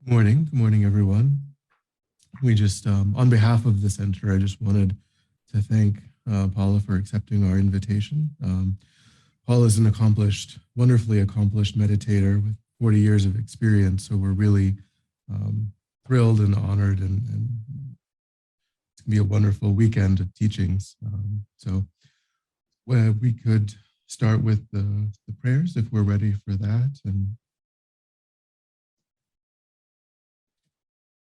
Good morning, everyone. We just, on behalf of the center, I just wanted to thank Paula for accepting our invitation. Paula is an wonderfully accomplished meditator with 40 years of experience, so we're really thrilled and honored, and it's gonna be a wonderful weekend of teachings. So we could start with the prayers if we're ready for that, and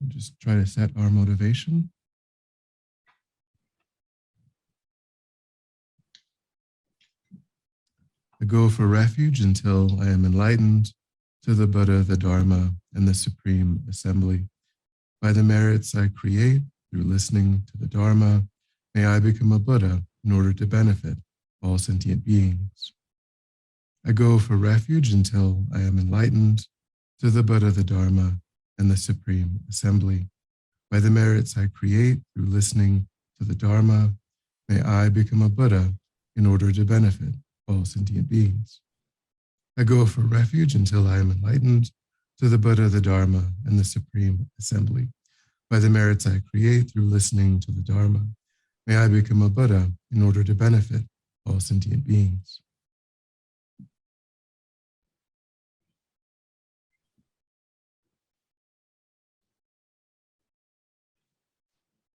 just try to set our motivation. I go for refuge until I am enlightened to the Buddha, the Dharma, and the Supreme Assembly. By the merits I create through listening to the Dharma, may I become a Buddha in order to benefit all sentient beings. I go for refuge until I am enlightened to the Buddha, the Dharma, and the Supreme Assembly. By the merits I create through listening to the Dharma, may I become a Buddha in order to benefit all sentient beings. I go for refuge until I am enlightened to the Buddha, the Dharma, and the Supreme Assembly. By the merits I create through listening to the Dharma, may I become a Buddha in order to benefit all sentient beings.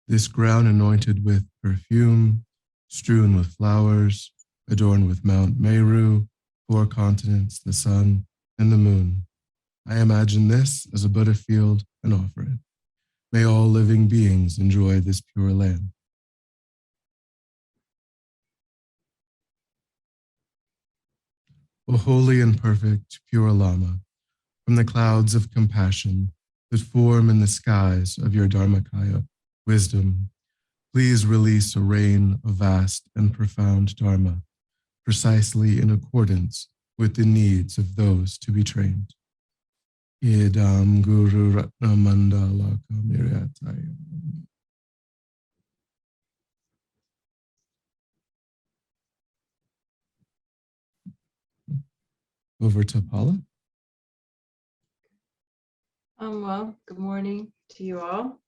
This ground anointed with perfume, strewn with flowers, adorned with Mount Meru, 4 continents, the sun, and the moon. I imagine this as a Buddha field and offer it. May all living beings enjoy this pure land. O holy and perfect, pure Lama, from the clouds of compassion that form in the skies of your Dharmakaya wisdom, please release a rain of vast and profound Dharma, precisely in accordance with the needs of those to be trained. Idam Guru Ratna Mandala Kamiriataya. Over to Paula. Well, good morning to you all.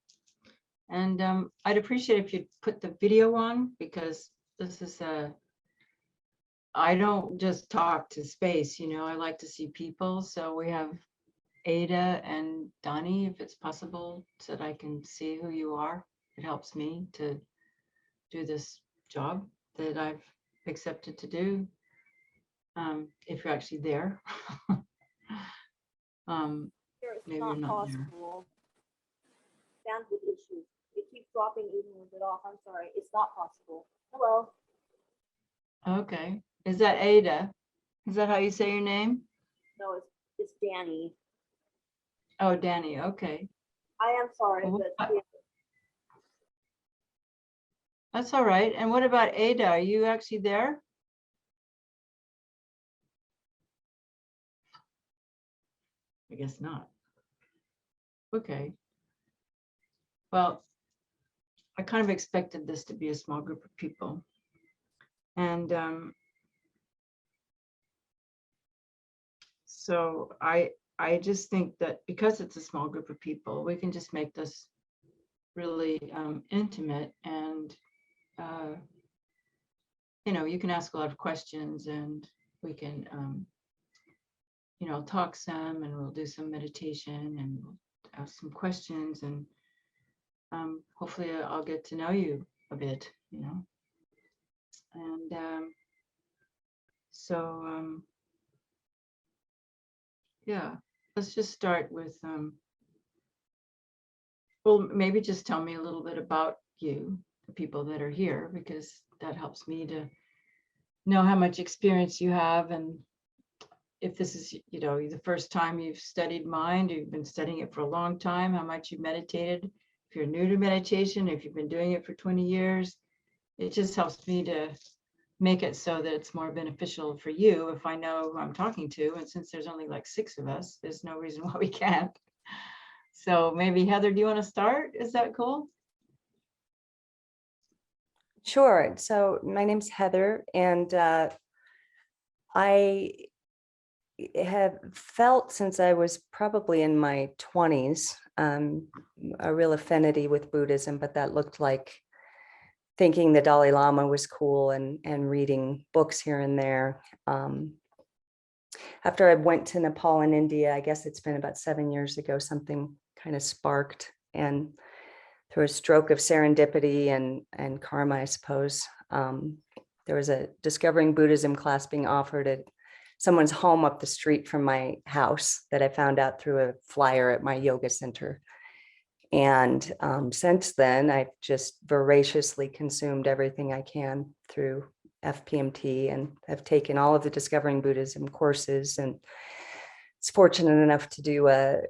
And I'd appreciate if you'd put the video on, because this is I don't just talk to space, I like to see people. So we have Ada and Donnie, if it's possible, so that I can see who you are. It helps me to do this job that I've accepted to do, if you're actually there. It's not possible. Bandwidth issues. It keeps dropping even with it off. I'm sorry. It's not possible. Hello. Okay. Is that Ada? Is that how you say your name? No, it's Danny. Oh, Danny. Okay. I am sorry, but yeah. That's all right. And what about Ada? Are you actually there? I guess not. Okay. Well, I kind of expected this to be a small group of people. And so I just think that because it's a small group of people, we can just make this really intimate, and you can ask a lot of questions, and we can talk some, and we'll do some meditation, and we'll ask some questions, and hopefully I'll get to know you a bit, and so yeah, let's just start with well, maybe just tell me a little bit about you, the people that are here, because that helps me to know how much experience you have, and if this is, the first time you've studied mind, you've been studying it for a long time, how much you meditated, if you're new to meditation, if you've been doing it for 20 years, it just helps me to make it so that it's more beneficial for you if I know who I'm talking to. And since there's only like 6 of us, there's no reason why we can't. So maybe Heather, do you want to start? Is that cool? Sure. So my name's Heather, and I have felt since I was probably in my 20s a real affinity with Buddhism, but that looked like thinking the Dalai Lama was cool and reading books here and there. After I went to Nepal and India, I guess it's been about 7 years ago, something kind of sparked, and through a stroke of serendipity and karma, I suppose, there was a Discovering Buddhism class being offered at someone's home up the street from my house that I found out through a flyer at my yoga center. And since then, I've just voraciously consumed everything I can through FPMT, and I've taken all of the Discovering Buddhism courses, and was fortunate enough to do a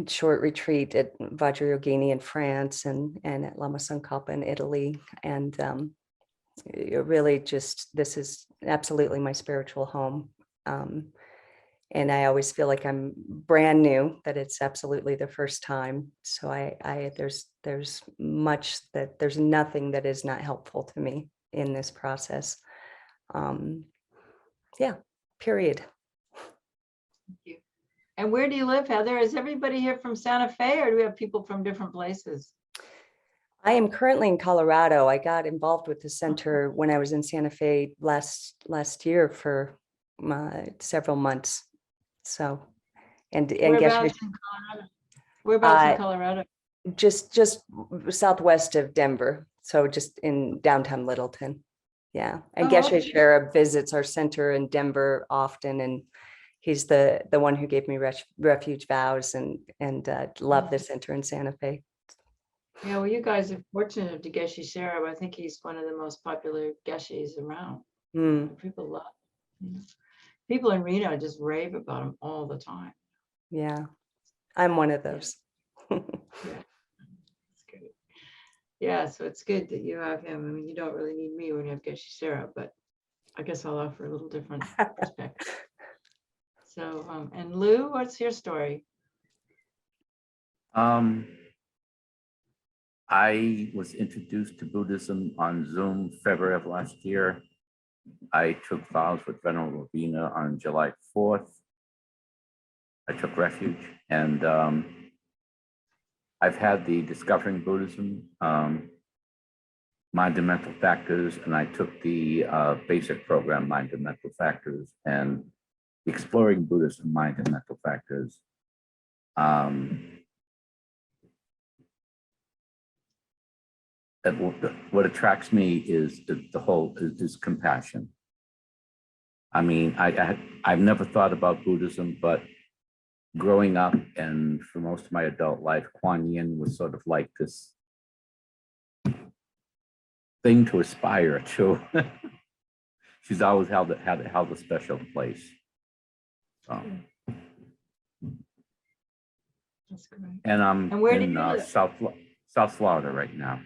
short retreat at Vajrayogini in France and at Lama Tsongkhapa in Italy. And really just, this is absolutely my spiritual home. And I always feel like I'm brand new, that it's absolutely the first time. So there's much that, there's nothing that is not helpful to me in this process. Yeah, period. Thank you. And where do you live, Heather? Is everybody here from Santa Fe, or do we have people from different places? I am currently in Colorado. I got involved with the center when I was in Santa Fe last year for several months. So, and Whereabouts in Colorado? Whereabouts in Colorado? Just southwest of Denver. So just in downtown Littleton. Yeah. And Geshe Sherab visits our center in Denver often, and he's the one who gave me refuge vows and love the center in Santa Fe. Yeah, well, you guys are fortunate to Geshe Sherab. I think he's one of the most popular Geshes around. People love him. People in Reno just rave about him all the time. Yeah, I'm one of those. Yeah, that's good. Yeah, so it's good that you have him. I mean, you don't really need me when you have Geshe Sherab, but I guess I'll offer a little different perspective. So, and Lou, what's your story? I was introduced to Buddhism on Zoom February of last year. I took vows with Venerable Ravina on July 4th. I took refuge, and I've had the Discovering Buddhism, Mind and Mental Factors, and I took the basic program, Mind and Mental Factors, and Exploring Buddhism, Mind and Mental Factors. What attracts me is the whole is compassion. I mean, I've never thought about Buddhism, but growing up and for most of my adult life, Kuan Yin was sort of like this thing to aspire to. She's always held a special place. So. That's great. And I'm in South Florida right now.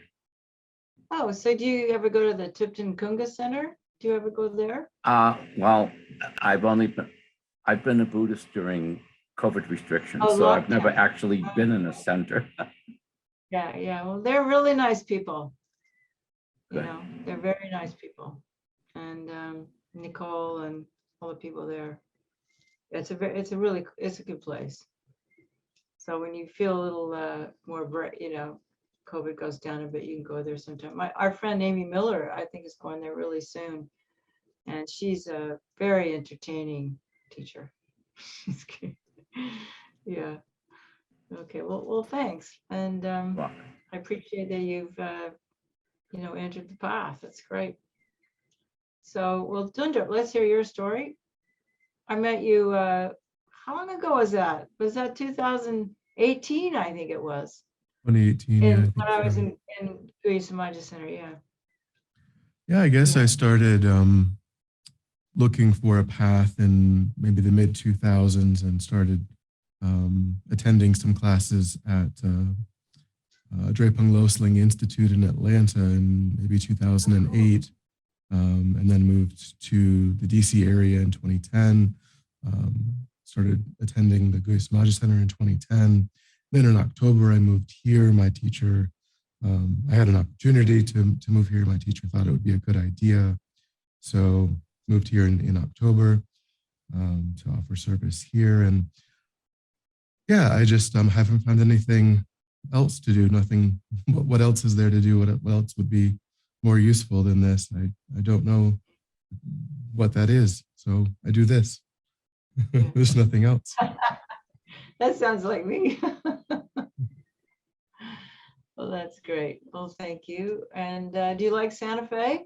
Oh, so do you ever go to the Tipton Kunga Center? Do you ever go there? Well, I've been a Buddhist during COVID restrictions, so I've never actually been in a center. Yeah. Well, they're really nice people. Good. You know, they're very nice people. And Nicole and all the people there. It's a good place. So when you feel a little more, COVID goes down a bit, you can go there sometime. Our friend Amy Miller, I think, is going there really soon. And she's a very entertaining teacher. She's good. Yeah. Okay. Well, thanks. And I appreciate that you've, entered the path. That's great. So, well, Dunda, let's hear your story. I met you, how long ago was that? Was that 2018? I think it was. 2018, yeah. When I was in Greece Samadhi Center, yeah. Yeah, I guess I started looking for a path in maybe the mid 2000s and started attending some classes at Drepung Losling Institute in Atlanta in maybe 2008, and then moved to the DC area in 2010. Started attending the Greece Samadhi Center in 2010. Then in October, I moved here. My teacher, I had an opportunity to move here. My teacher thought it would be a good idea. So moved here in October. to offer service here. And yeah, I just haven't found anything else to do. Nothing. What else is there to do? What else would be more useful than this? I don't know what that is. So I do this. Yeah. There's nothing else. That sounds like me. Well, that's great. Well, thank you. And do you like Santa Fe?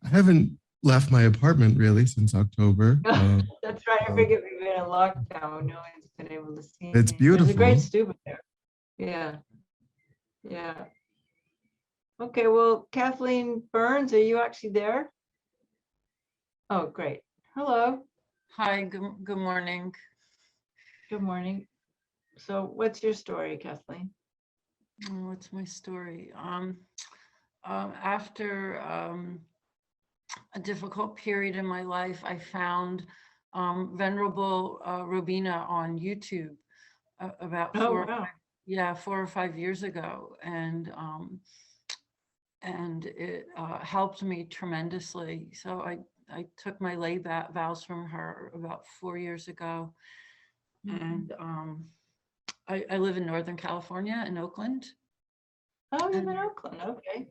I haven't left my apartment really since October. That's right. I forget we've been in lockdown. No one's been able to see It's me. There's a great beautiful. stupa there. Yeah. Yeah. Okay. Well, Kathleen Burns, are you actually there? Oh, great. Hello. Hi, good morning. Good morning. So what's your story, Kathleen? What's my story? After a difficult period in my life, I found Venerable Robina on YouTube about Oh, wow. 4 or 5 years ago, and it helped me tremendously. So I took my lay vows from her about 4 years ago, and I live in Northern California in Oakland. Oh, you live in Oakland. Okay.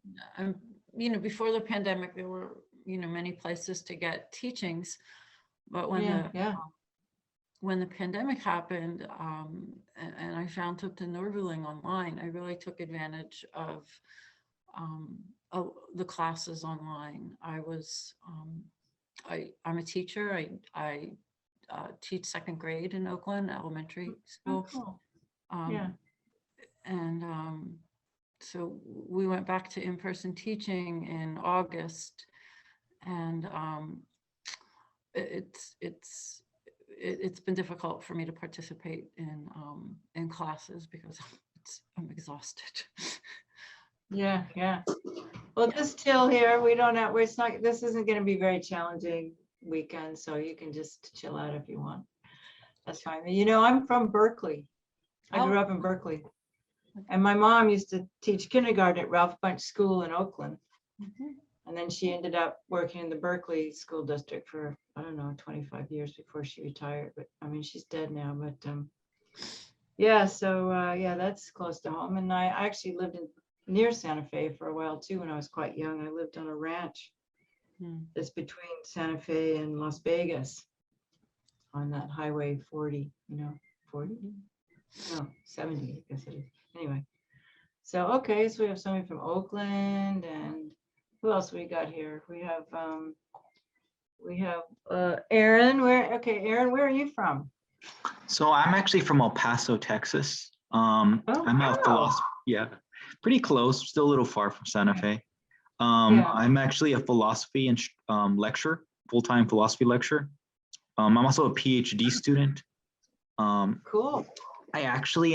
Before the pandemic, there were, many places to get teachings, but when the pandemic happened, and I found Thupten Norvuling online, I really took advantage of the classes online. I'm a teacher. I teach second grade in Oakland Elementary School. Oh, cool. And so we went back to in-person teaching in August, and it's been difficult for me to participate in classes because I'm exhausted. Yeah. Well, just chill here. We don't have, this isn't going to be very challenging weekend, so you can just chill out if you want. That's fine. I'm from Berkeley. I grew up in Berkeley. And my mom used to teach kindergarten at Ralph Bunche School in Oakland. And then she ended up working in the Berkeley School District for, 25 years before she retired. But I mean, she's dead now. But that's close to home. And I actually lived near Santa Fe for a while too when I was quite young. I lived on a ranch that's between Santa Fe and Las Vegas on that Highway 40, 40? No, 70, I guess it is. Anyway, so okay, so we have somebody from Oakland, and who else we got here? We have Aaron. Aaron, where are you from? So I'm actually from El Paso, Texas. I'm a philosopher. Yeah, pretty close, still a little far from Santa Fe. I'm actually a philosophy and lecturer, full-time philosophy lecturer. I'm also a PhD student. Cool. I actually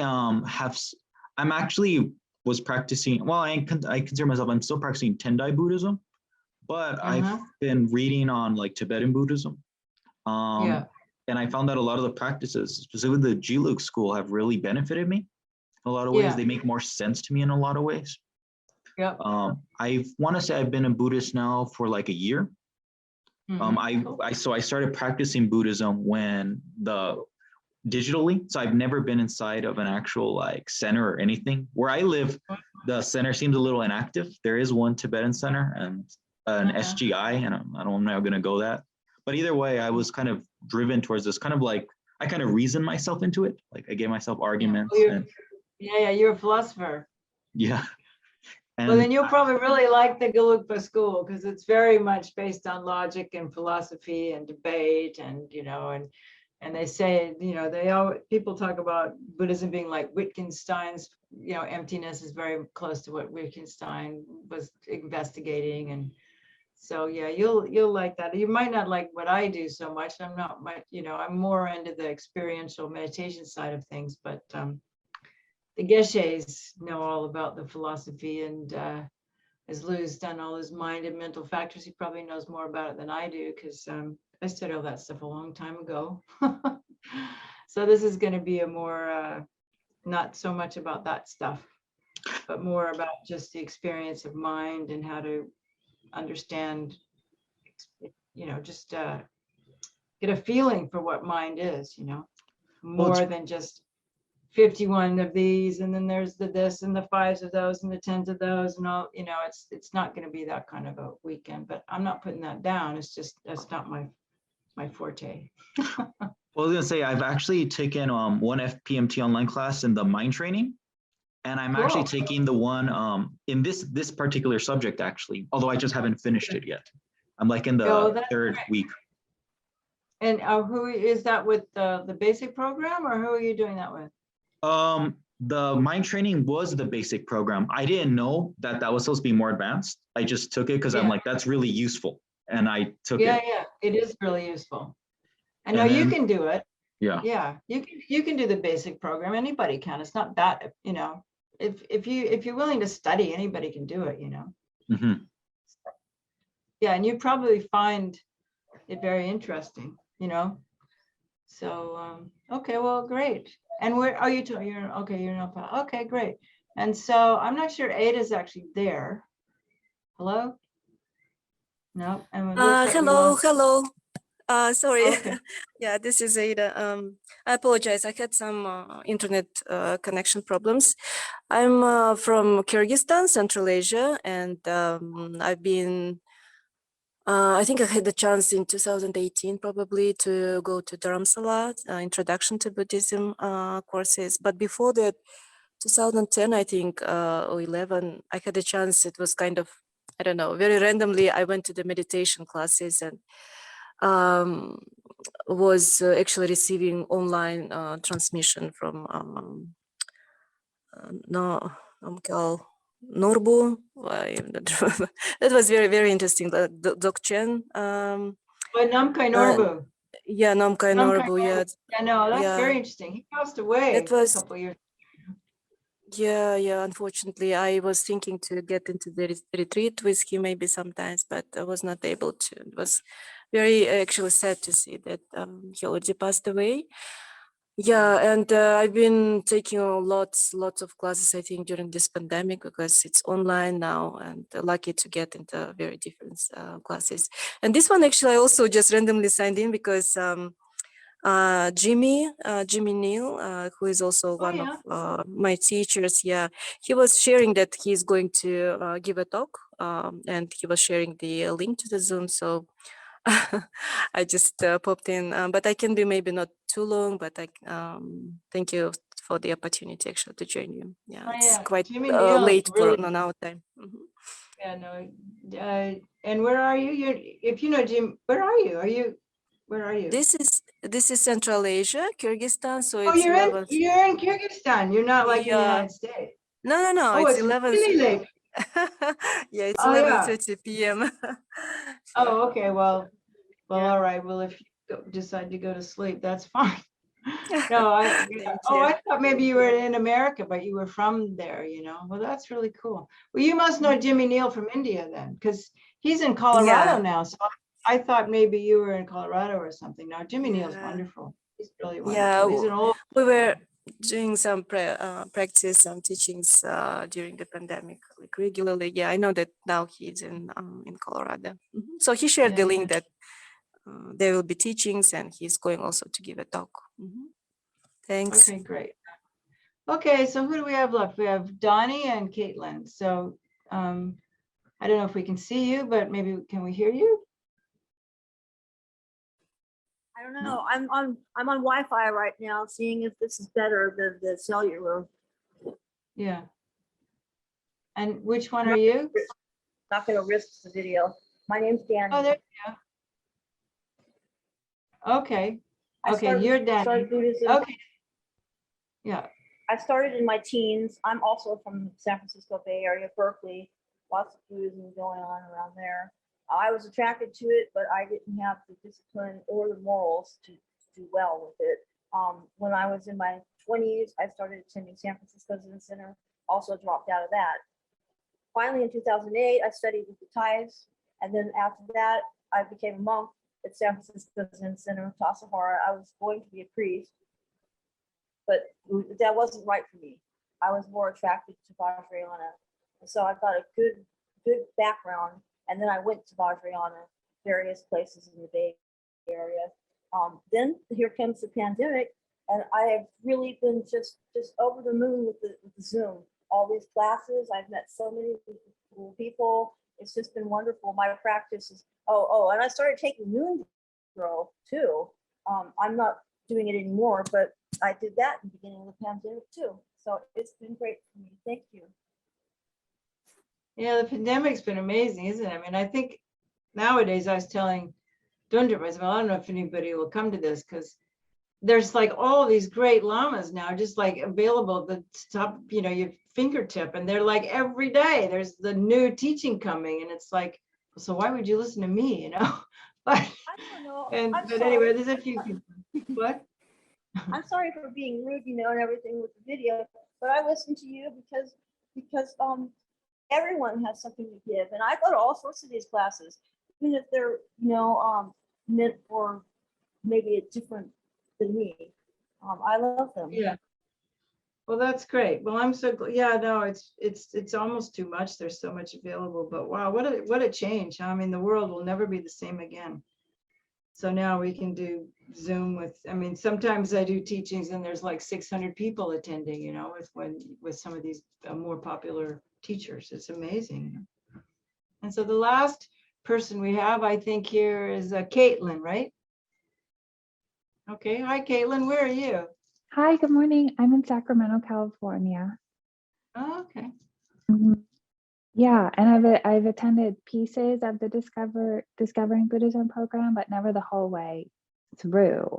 was practicing, well, I consider myself, I'm still practicing Tendai Buddhism, but I've been reading on like Tibetan Buddhism. And I found that a lot of the practices, specifically the Jiluk school, have really benefited me in a lot of ways. They make more sense to me in a lot of ways. I want to say I've been a Buddhist now for like a year. I started practicing Buddhism digitally. So I've never been inside of an actual like center or anything. Where I live, the center seems a little inactive. There is one Tibetan center and an SGI, and I don't know how I'm going to go that. But either way, I was kind of driven towards this kind of like, I kind of reasoned myself into it. Like I gave myself arguments. You're a philosopher. Yeah. And well, then you'll probably really like the Gelugpa school because it's very much based on logic and philosophy and debate, and and they say, people talk about Buddhism being like Wittgenstein's, emptiness is very close to what Wittgenstein was investigating, and so you'll like that. You might not like what I do so much. I'm not much, I'm more into the experiential meditation side of things, but the Geshes know all about the philosophy, and as Lou's done all his mind and mental factors, he probably knows more about it than I do because I studied all that stuff a long time ago. So this is going to be a more, not so much about that stuff, but more about just the experience of mind and how to understand, just get a feeling for what mind is, you know, Well, more than just 51 of these, and then there's the this and the 5s of those and the 10s of those and all, you know, it's not going to be that kind of a weekend, but I'm not putting that down. It's just, that's not my forte. Well, I was gonna say I've actually taken one FPMT online class in the mind training, and I'm actually Cool. taking the one in this particular subject actually, although I just haven't finished it yet. I'm like in Oh, the that's third great. week. And who is that with, the basic program, or who are you doing that with? The mind training was the basic program. I didn't know that that was supposed to be more advanced. I just took it because I'm Yeah. like, that's really useful, and I took Yeah, it. yeah, it is really useful. I know And you then- can do it. Yeah. Yeah, you can do the basic program. Anybody can. It's not that, you know, if you're willing to study, anybody can do it, you know. Mhm. Yeah, and you probably find it very interesting, you know. So okay, well, great. And where are you? You're okay. You're not. Okay, great. And so I'm not sure Ada's actually there. Hello. No. And it looks like we Hello, lost- hello. Sorry. Okay. Yeah, this is Ada. I apologize. I had some internet connection problems. I'm from Kyrgyzstan, Central Asia, and I've been, I think I had the chance in 2018 probably to go to Dharamsala, Introduction to Buddhism courses. But before that, 2010, I think, or 11, I had a chance. It was kind of, I don't know, very randomly, I went to the meditation classes and was actually receiving online transmission from Namkyal Norbu. That was very, very interesting. Doc Chen. But Namkai Norbu. Yeah, Namkai Namkai Norbu. Yeah, Yeah, no, that's yeah. very interesting. He passed away It was- a couple of years. Yeah. Unfortunately, I was thinking to get into the retreat with him maybe sometimes, but I was not able to. It was very actually sad to see that he already passed away. Yeah, and I've been taking lots of classes, I think, during this pandemic because it's online now, and lucky to get into very different classes. And this one actually I also just randomly signed in because Jimmy Neal, who is also one of my teachers, yeah, he was sharing that he's going to give a talk, and he was sharing the link to the Zoom. So I just popped in, but I can be maybe not too long, but I thank you for the opportunity actually to join you. Yeah, it's quite Jimmy Neal is late really, on our time. yeah, no. And where are you? If you know Jim, where are you? Where are you? This is Central Asia, Kyrgyzstan. So Oh, it's you're 11. in Kyrgyzstan. You're not like in the United States. No. Oh, It's it's 11. really late. Yeah, it's Oh, yeah. 11:30 p.m. Oh, okay. Well, Yeah. all right. Well, if you decide to go to sleep, that's fine. No, Thank I thought maybe you were in America, but you were from there, you know. Well, that's really cool. Well, you must know Jimmy Neal from India then, because he's in Colorado Yeah. now. So I thought maybe you were in Colorado or something. Now, Jimmy Neal's Yeah. wonderful. He's really Yeah, wonderful. He's an old. we were doing some practice, some teachings during the pandemic, like regularly. Yeah, I know that now he's in Colorado. So he shared the link that there will be teachings, and he's going also to give a talk. Thanks. Okay, great. Okay, so who do we have left? We have Donnie and Caitlin. So I don't know if we can see you, but maybe can we hear you? I don't know. I'm on Wi-Fi right now, seeing if this is better than the cellular. Yeah. And which one are you? Not going to risk the video. My name's Danny. Oh, there you go. Okay. I Okay, started- you're Danny. started Buddhism. Okay. Yeah. I started in my teens. I'm also from San Francisco Bay Area, Berkeley. Lots of Buddhism going on around there. I was attracted to it, but I didn't have the discipline or the morals to do well with it. When I was in my 20s, I started attending San Francisco Zen Center, also dropped out of that. Finally, in 2008, I studied with the Thais, and then after that, I became a monk at San Francisco Zen Center, Tassajara. I was going to be a priest, but that wasn't right for me. I was more attracted to Vajrayana. And so I got a good background. And then I went to Vajrayana, various places in the Bay Area. Then here comes the pandemic, and I have really been just over the moon with the Zoom. All these classes, I've met so many cool people. It's just been wonderful. My practice is, and I started taking Moon Grow too. I'm not doing it anymore, but I did that in the beginning of the pandemic too. So it's been great for me. Thank you. Yeah, the pandemic's been amazing, isn't it? I mean, I think nowadays I was telling Dundra, I don't know if anybody will come to this, because there's like all these great lamas now just like available at the top, your fingertip, and they're like every day there's the new teaching coming, and it's like, so why would you listen to me, But I don't know. but anyway, there's a few people. What? I'm sorry for being rude, and everything with the video, but I listen to you because everyone has something to give, and I go to all sorts of these classes, even if they're meant for maybe a different than me. I love them. Yeah. Well, that's great. Well, I'm so glad. Yeah, no, it's almost too much. There's so much available, but wow, what a change. I mean, the world will never be the same again. So now we can do Zoom with, sometimes I do teachings and there's like 600 people attending, with some of these more popular teachers. It's amazing. And so the last person we have, I think, here is Caitlin, right? Okay. Hi, Caitlin. Where are you? Hi, good morning. I'm in Sacramento, California. Oh, okay. Yeah, and I've attended pieces of the Discovering Buddhism program, but never the whole way through.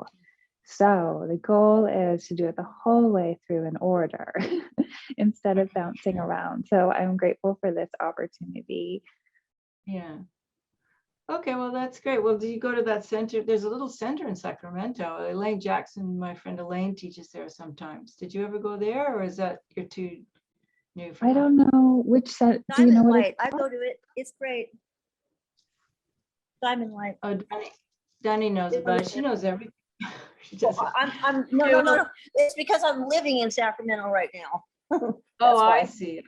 So the goal is to do it the whole way through in order instead of bouncing around. So I'm grateful for this opportunity. Yeah. Okay, well, that's great. Well, do you go to that center? There's a little center in Sacramento. Elaine Jackson, my friend Elaine, teaches there sometimes. Did you ever go there, or is that you're too new for I that? don't know which set. Do you know Diamond what Light. I go to it. It's great. Diamond Light. Oh, Danny knows about it. She knows everything. She does. I'm no. It's because I'm living in Sacramento right now. Oh, why. I see.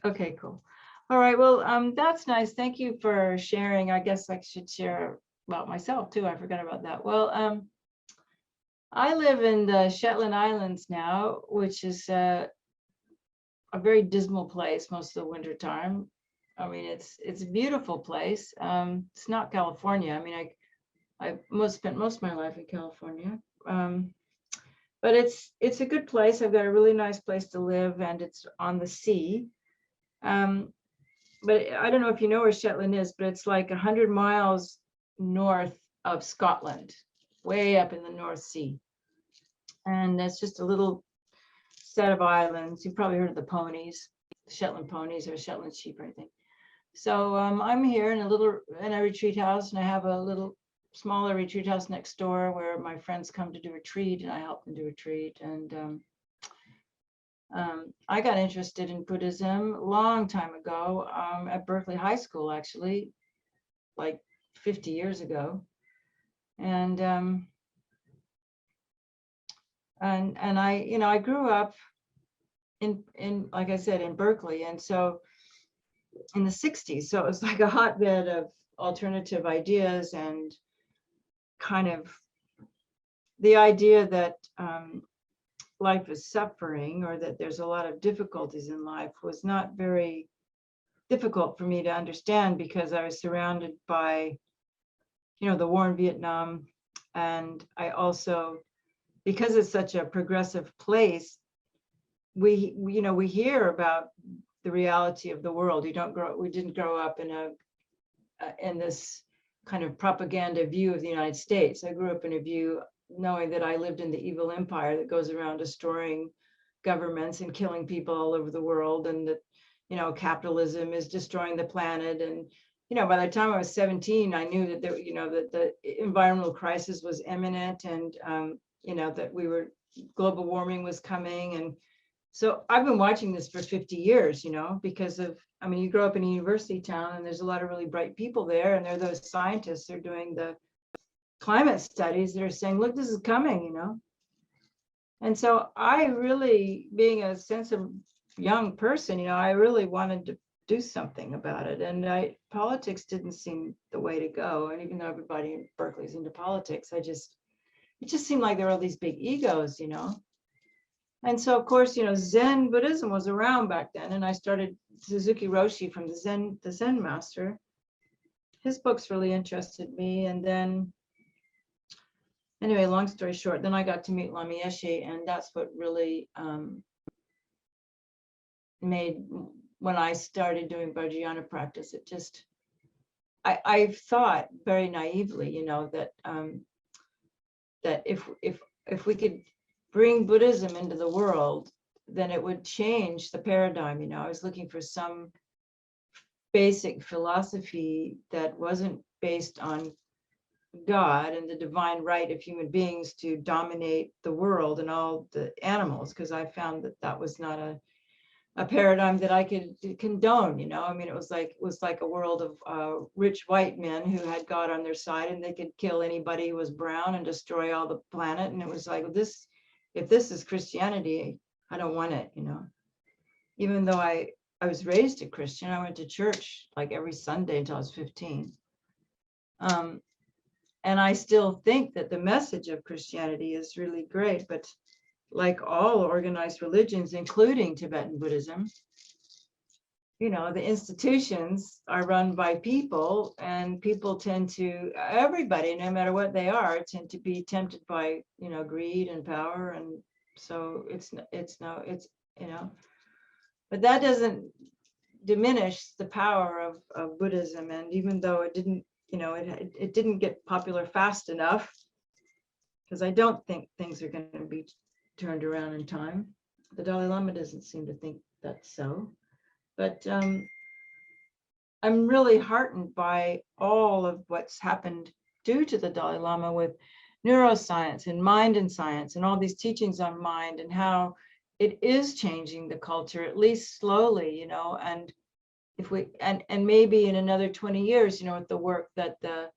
Okay, cool. All right. Well, that's nice. Thank you for sharing. I guess I should share about myself too. I forgot about that. Well, I live in the Shetland Islands now, which is a very dismal place most of the winter time. I mean, it's a beautiful place. It's not California. I mean, I spent most of my life in California. But it's a good place. I've got a really nice place to live, and it's on the sea. But I don't know if you know where Shetland is, but it's like 100 miles north of Scotland, way up in the North Sea. And it's just a little set of islands. You've probably heard of the ponies, Shetland ponies or Shetland sheep or anything. So I'm here in a retreat house, and I have a little smaller retreat house next door where my friends come to do retreat, and I help them do retreat. And I got interested in Buddhism a long time ago at Berkeley High School, actually, like 50 years ago. And I grew up in like I said, in Berkeley, and so in the 60s. So it was like a hotbed of alternative ideas, and kind of the idea that life is suffering, or that there's a lot of difficulties in life, was not very difficult for me to understand, because I was surrounded by, the war in Vietnam. And I also, because it's such a progressive place, we hear about the reality of the world. We didn't grow up in this kind of propaganda view of the United States. I grew up in a view knowing that I lived in the evil empire that goes around destroying governments and killing people all over the world, and that, capitalism is destroying the planet. And, by the time I was 17, I knew that that the environmental crisis was imminent, and, that global warming was coming. And so I've been watching this for 50 years, because of, you grow up in a university town, and there's a lot of really bright people there, and they're those scientists. They're doing the climate studies that are saying, look, this is coming, And so I really, being a sensitive young person, I really wanted to do something about it. And politics didn't seem the way to go. And even though everybody in Berkeley is into politics, I just it just seemed like there were all these big egos, you know. And so, of course, you know, Zen Buddhism was around back then, and I started Suzuki Roshi from the Zen master. His books really interested me, and then, anyway, long story short, then I got to meet Lama Yeshe, and that's what really made, when I started doing Vajrayana practice, it just, I thought very naively, you know, that that if we could bring Buddhism into the world, then it would change the paradigm. You know, I was looking for some basic philosophy that wasn't based on God and the divine right of human beings to dominate the world and all the animals, because I found that that was not a paradigm that I could condone. You know, I mean, it was like a world of rich white men who had God on their side, and they could kill anybody who was brown and destroy all the planet. And it was like, this, if this is Christianity, I don't want it, you know. Even though I was raised a Christian, I went to church like every Sunday until I was 15. And I still think that the message of Christianity is really great, but like all organized religions, including Tibetan Buddhism, you know, the institutions are run by people, and people tend to, everybody, no matter what they are, tend to be tempted by, you know, greed and power. And so it's, you know, but that doesn't diminish the power of Buddhism. And even though it didn't, you know, it didn't get popular fast enough, because I don't think things are going to be turned around in time. The Dalai Lama doesn't seem to think that's so. But I'm really heartened by all of what's happened due to the Dalai Lama with neuroscience and mind and science and all these teachings on mind, and how it is changing the culture, at least slowly, you know. And if we, and maybe in another 20 years, you know, with the work that the,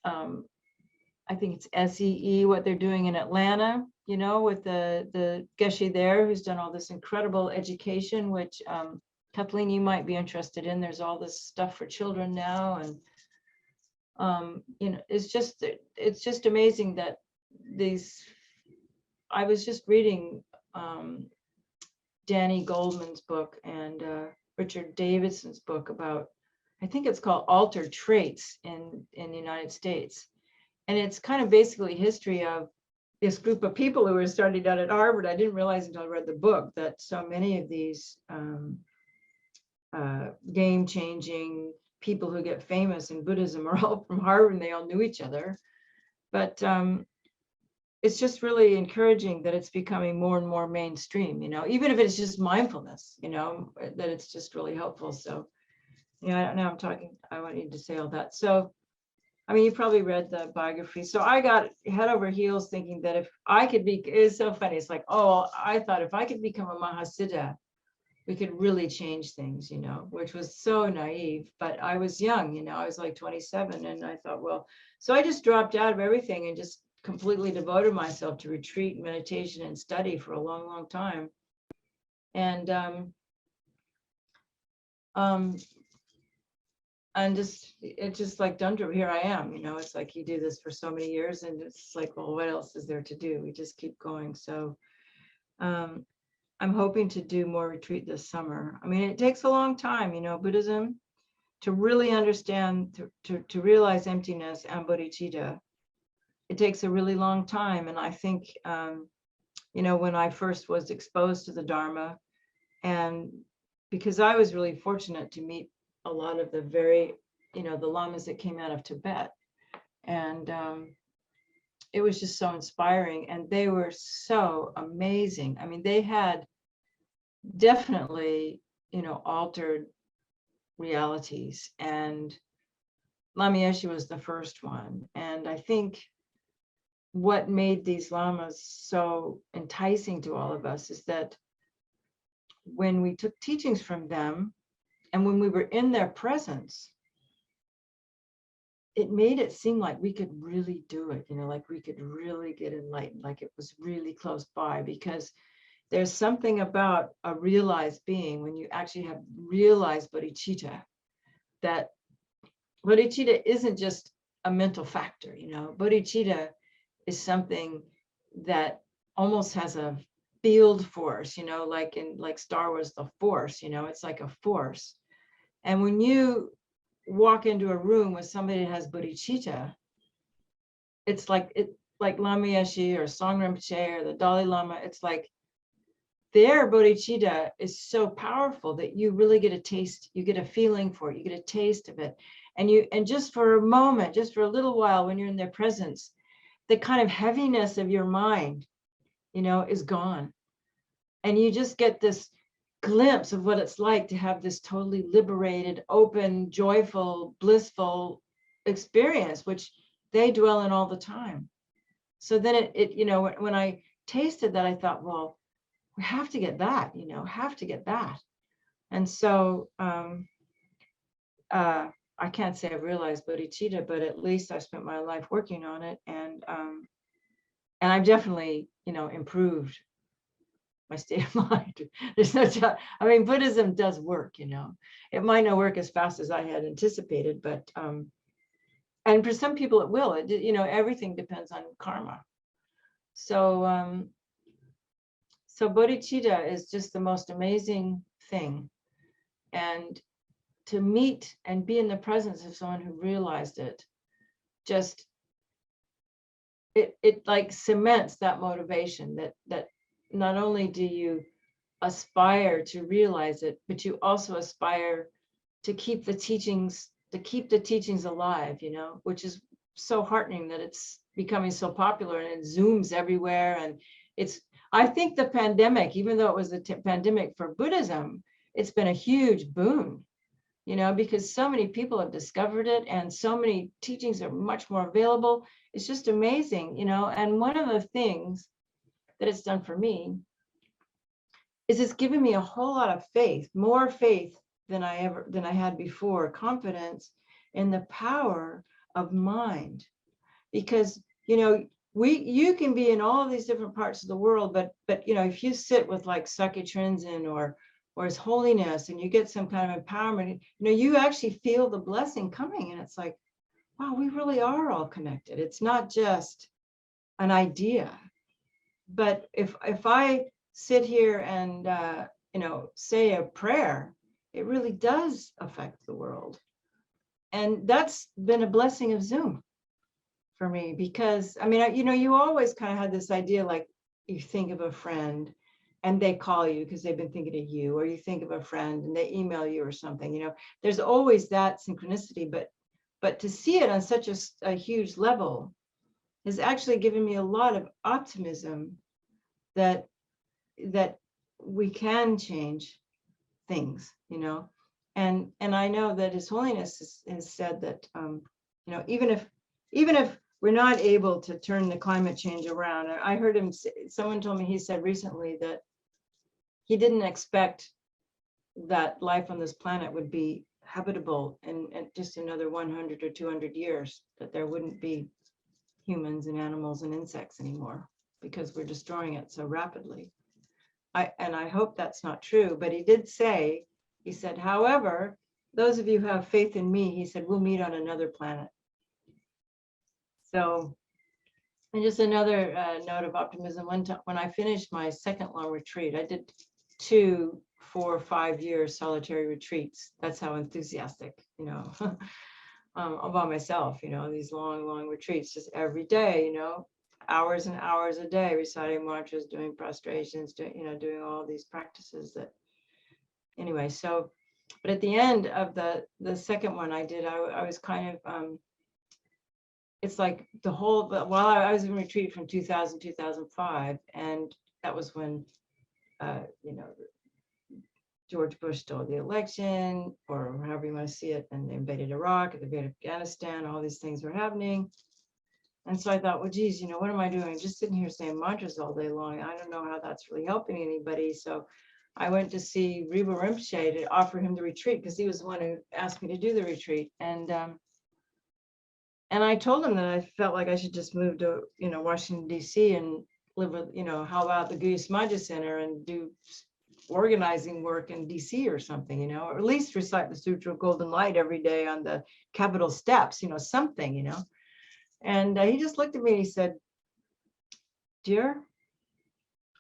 I think it's SEE, what they're doing in Atlanta, you know, with the Geshe there, who's done all this incredible education, which Kathleen, you might be interested in. There's all this stuff for children now. And, you know, it's just amazing that these, I was just reading Danny Goldman's book and Richard Davidson's book about, I think it's called Altered Traits in the United States. And it's kind of basically history of this group of people who were starting out at Harvard. I didn't realize until I read the book that so many of these game-changing people who get famous in Buddhism are all from Harvard, and they all knew each other. But it's just really encouraging that it's becoming more and more mainstream, you know, even if it's just mindfulness, you know, that it's just really helpful. So, you know, now I'm talking, I want you to say all that. So, I mean, you probably read the biography. So I got head over heels thinking that if I could be, it's so funny. It's like, oh, I thought if I could become a Mahasiddha, we could really change things, you know, which was so naive. But I was young, you know, I was like 27. And I thought, well, so I just dropped out of everything and just completely devoted myself to retreat, meditation, and study for a long, long time. And it's just like Dundrum, here I am, you know, it's like you do this for so many years, and it's like, well, what else is there to do? We just keep going. So I'm hoping to do more retreat this summer. I mean, it takes a long time, you know, Buddhism, to really understand, to realize emptiness and bodhicitta. It takes a really long time. And I think, you know, when I first was exposed to the Dharma, and because I was really fortunate to meet a lot of the very, you know, the lamas that came out of Tibet. And it was just so inspiring. And they were so amazing. I mean, they had definitely, you know, altered realities. And Lama Yeshe was the first one. And I think what made these lamas so enticing to all of us is that when we took teachings from them, and when we were in their presence, it made it seem like we could really do it, you know, like we could really get enlightened, like it was really close by, because there's something about a realized being, when you actually have realized bodhicitta, that bodhicitta isn't just a mental factor, you know, bodhicitta is something that almost has a field force, you know, like in like Star Wars, the Force, you know, it's like a force. And when you walk into a room with somebody that has bodhicitta, it's like Lama Yeshe or Song Rinpoche or the Dalai Lama, it's like their bodhicitta is so powerful that you really get a taste, you get a feeling for it, you get a taste of it. And just for a moment, just for a little while, when you're in their presence, the kind of heaviness of your mind, you know, is gone. And you just get this glimpse of what it's like to have this totally liberated, open, joyful, blissful experience, which they dwell in all the time. So then it you know, when I tasted that, I thought, well, we have to get that, you know, have to get that. And so I can't say I've realized bodhicitta, but at least I spent my life working on it. And I've definitely, you know, improved my state of mind. There's no doubt. I mean, Buddhism does work, you know. It might not work as fast as I had anticipated, but and for some people it will. It, you know, everything depends on karma. So so bodhicitta is just the most amazing thing. And to meet and be in the presence of someone who realized it, just it like cements that motivation that not only do you aspire to realize it, but you also aspire to keep the teachings alive, you know, which is so heartening that it's becoming so popular and it zooms everywhere. And it's, I think the pandemic, even though it was a pandemic for Buddhism, it's been a huge boon, you know, because so many people have discovered it and so many teachings are much more available. It's just amazing, you know. And one of the things that it's done for me is it's given me a whole lot of faith, more faith than I had before, confidence in the power of mind. Because, you know, you can be in all of these different parts of the world, but you know, if you sit with like Sake Trinzen or His Holiness and you get some kind of empowerment, you know, you actually feel the blessing coming, and it's like, wow, we really are all connected. It's not just an idea. But if I sit here and you know, say a prayer, it really does affect the world. And that's been a blessing of Zoom for me, because I mean, you know, you always kind of had this idea, like you think of a friend and they call you because they've been thinking of you, or you think of a friend and they email you or something, you know, there's always that synchronicity, but to see it on such a huge level has actually given me a lot of optimism that we can change things, you know. And I know that His Holiness has said that you know, even if we're not able to turn the climate change around, I heard him say, someone told me, he said recently that he didn't expect that life on this planet would be habitable in just another 100 or 200 years, that there wouldn't be humans and animals and insects anymore because we're destroying it so rapidly. I hope that's not true, but he did say, he said, however, those of you who have faith in me, he said, we'll meet on another planet. So, and just another note of optimism, when I finished my second long retreat, I did 2 4 5 year solitary retreats. That's how enthusiastic, you know, about myself, you know, these long retreats, just every day, you know, hours and hours a day, reciting mantras, doing prostrations, doing all these practices that, anyway. So, but at the end of the second one I did, I was kind of, it's like the whole, while I was in retreat from 2000, 2005, and that was when, you know, George Bush stole the election, or however you want to see it, and they invaded Iraq, they invaded Afghanistan, all these things were happening. And so I thought, well, geez, you know, what am I doing? Just sitting here saying mantras all day long. I don't know how that's really helping anybody. So I went to see Riba Rinpoche to offer him the retreat, because he was the one who asked me to do the retreat. And I told him that I felt like I should just move to, you know, Washington, D.C. and live with, you know, how about the Guya Samaja Center and do organizing work in DC or something, you know, or at least recite the Sutra of Golden Light every day on the Capitol steps, you know, something, you know. And he just looked at me and he said, dear,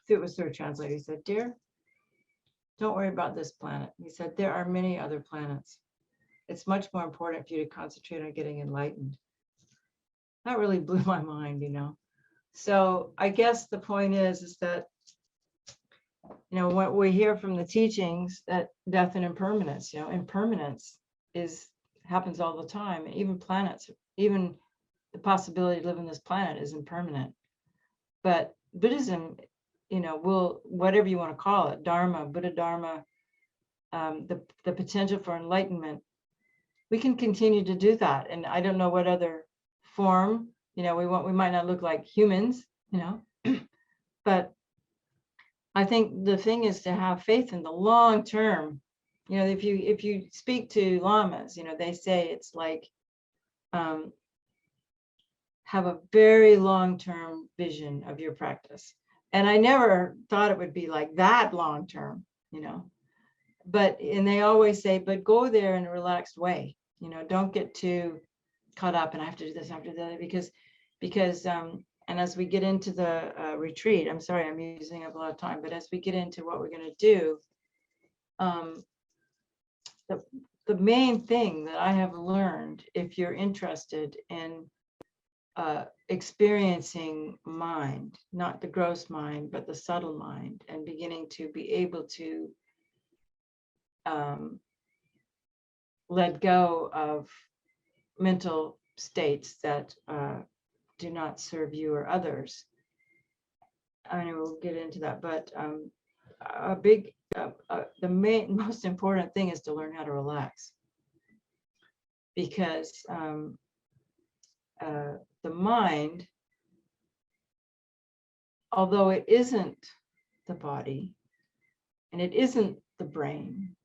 it was through a translator, he said, dear, don't worry about this planet. He said, there are many other planets. It's much more important for you to concentrate on getting enlightened. That really blew my mind, you know. So I guess the point is that, you know, what we hear from the teachings, that death and impermanence, you know, impermanence happens all the time. Even planets, even the possibility to live on this planet is impermanent. But Buddhism, you know, will, whatever you want to call it, Dharma, Buddha Dharma, the potential for enlightenment, we can continue to do that. And I don't know what other form, you know, we might not look like humans, you know, but I think the thing is to have faith in the long term. You know, if you speak to lamas, you know, they say it's like have a very long-term vision of your practice. And I never thought it would be like that long-term, you know, and they always say, but go there in a relaxed way, you know, don't get too caught up and I have to do this, I have to do that, because and as we get into the retreat, I'm sorry, I'm using up a lot of time, but as we get into what we're going to do, the main thing that I have learned, if you're interested in experiencing mind, not the gross mind, but the subtle mind, and beginning to be able to let go of mental states that do not serve you or others. I know we'll get into that, but the most important thing is to learn how to relax, because the mind, although it isn't the body and it isn't the brain,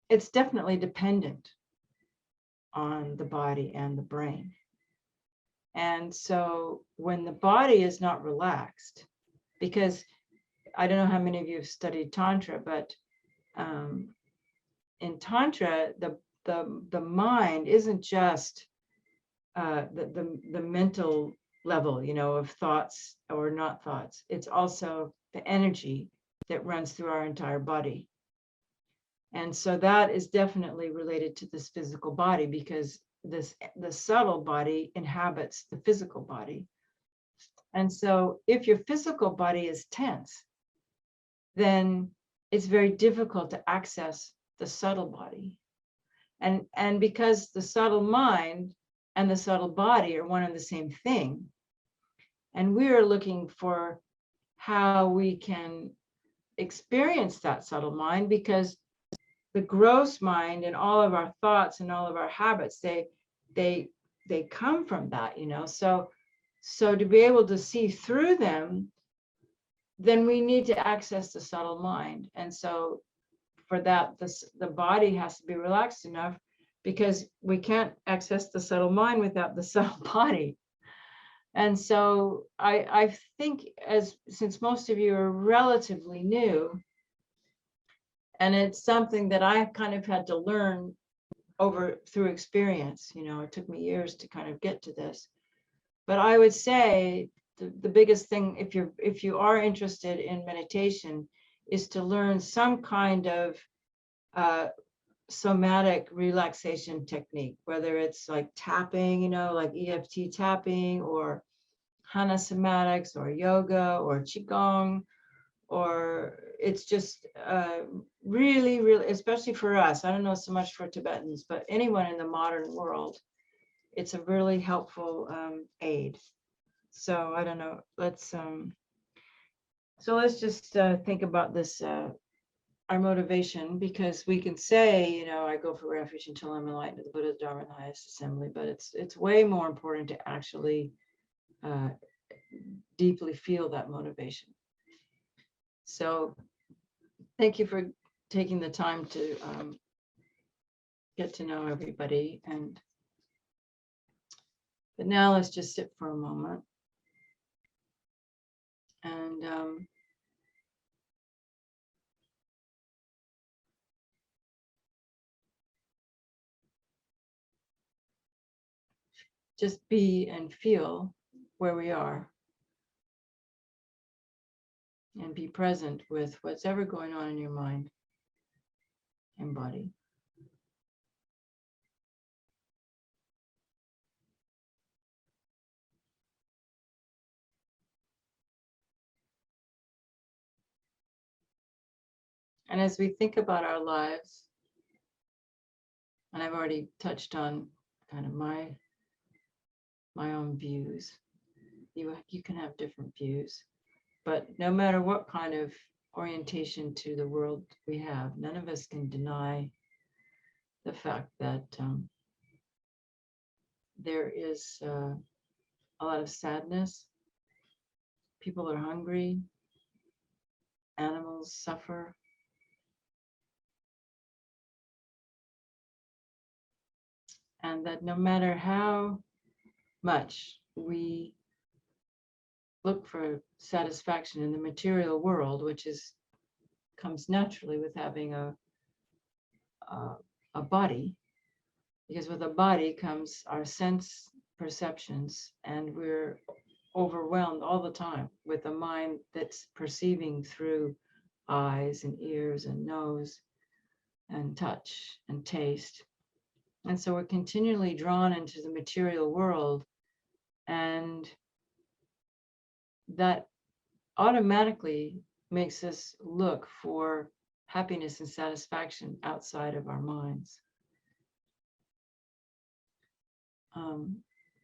it's definitely dependent on the body and the brain. And so when the body is not relaxed, because I don't know how many of you have studied Tantra, but in Tantra, the mind isn't just the mental level, you know, of thoughts or not thoughts. It's also the energy that runs through our entire body. And so that is definitely related to this physical body, because the subtle body inhabits the physical body. And so if your physical body is tense, then it's very difficult to access the subtle body. And because the subtle mind and the subtle body are one and the same thing, and we are looking for how we can experience that subtle mind, because the gross mind and all of our thoughts and all of our habits, they come from that, you know. So to be able to see through them, then we need to access the subtle mind. And so for that, the body has to be relaxed enough, because we can't access the subtle mind without the subtle body. And so I think, since most of you are relatively new, and it's something that I kind of had to learn through experience, you know, it took me years to kind of get to this. But I would say the biggest thing, if you are interested in meditation, is to learn some kind of somatic relaxation technique, whether it's like tapping, you know, like EFT tapping, or Hana somatics, or yoga, or Qigong, or it's just really, really, especially for us, I don't know so much for Tibetans, but anyone in the modern world, it's a really helpful aid. So I don't know, let's just think about this, our motivation, because we can say, you know, I go for refuge until I'm enlightened to the Buddha, Dharma, and the highest assembly, but it's way more important to actually deeply feel that motivation. So thank you for taking the time to get to know everybody. But now let's just sit for a moment. And just be and feel where we are. and be present with what's ever going on in your mind and body. And as we think about our lives, and I've already touched on kind of my own views. You can have different views, but no matter what kind of orientation to the world we have, none of us can deny the fact that there is a lot of sadness. People are hungry. Animals suffer. And that no matter how much we look for satisfaction in the material world, which comes naturally with having a body, because with a body comes our sense perceptions, and we're overwhelmed all the time with a mind that's perceiving through eyes and ears and nose and touch and taste. And so we're continually drawn into the material world, and that automatically makes us look for happiness and satisfaction outside of our minds.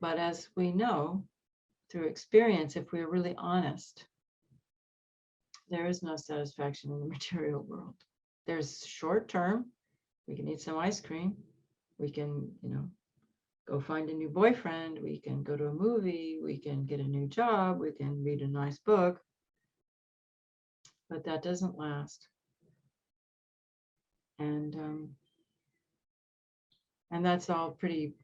But as we know through experience, if we're really honest, there is no satisfaction in the material world. There's short term, we can eat some ice cream, we can, go find a new boyfriend, we can go to a movie, we can get a new job, we can read a nice book, but that doesn't last. And that's all pretty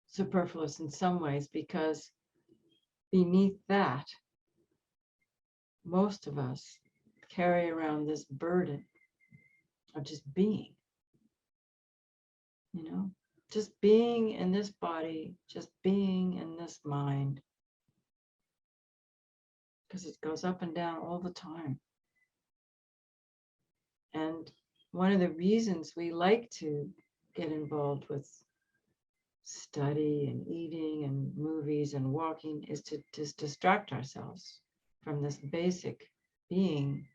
superfluous in some ways, because beneath that, most of us carry around this burden of just being, just being in this body, just being in this mind, because it goes up and down all the time. And one of the reasons we like to get involved with study and eating and movies and walking is to just distract ourselves from this basic being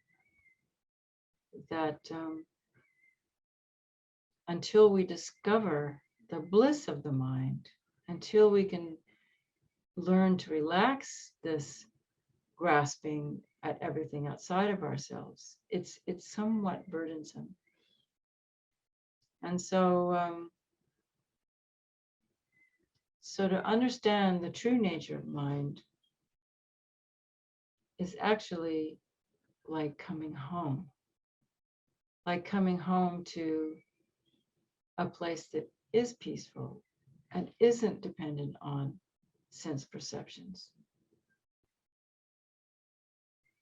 that until we discover the bliss of the mind, until we can learn to relax this grasping at everything outside of ourselves, it's somewhat burdensome. And so so to understand the true nature of mind is actually like coming home to a place that is peaceful and isn't dependent on sense perceptions.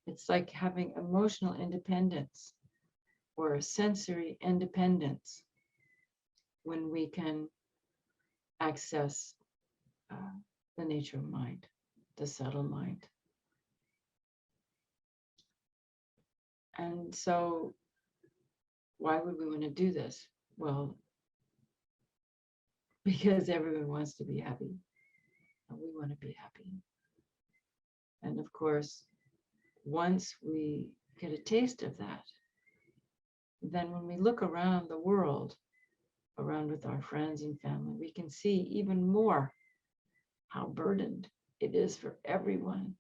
It's like having emotional independence or a sensory independence when we can access the nature of mind, the subtle mind. And so why would we want to do this? Well, because everyone wants to be happy, and we want to be happy. And of course, once we get a taste of that, then when we look around the world, around with our friends and family, we can see even more how burdened it is for everyone.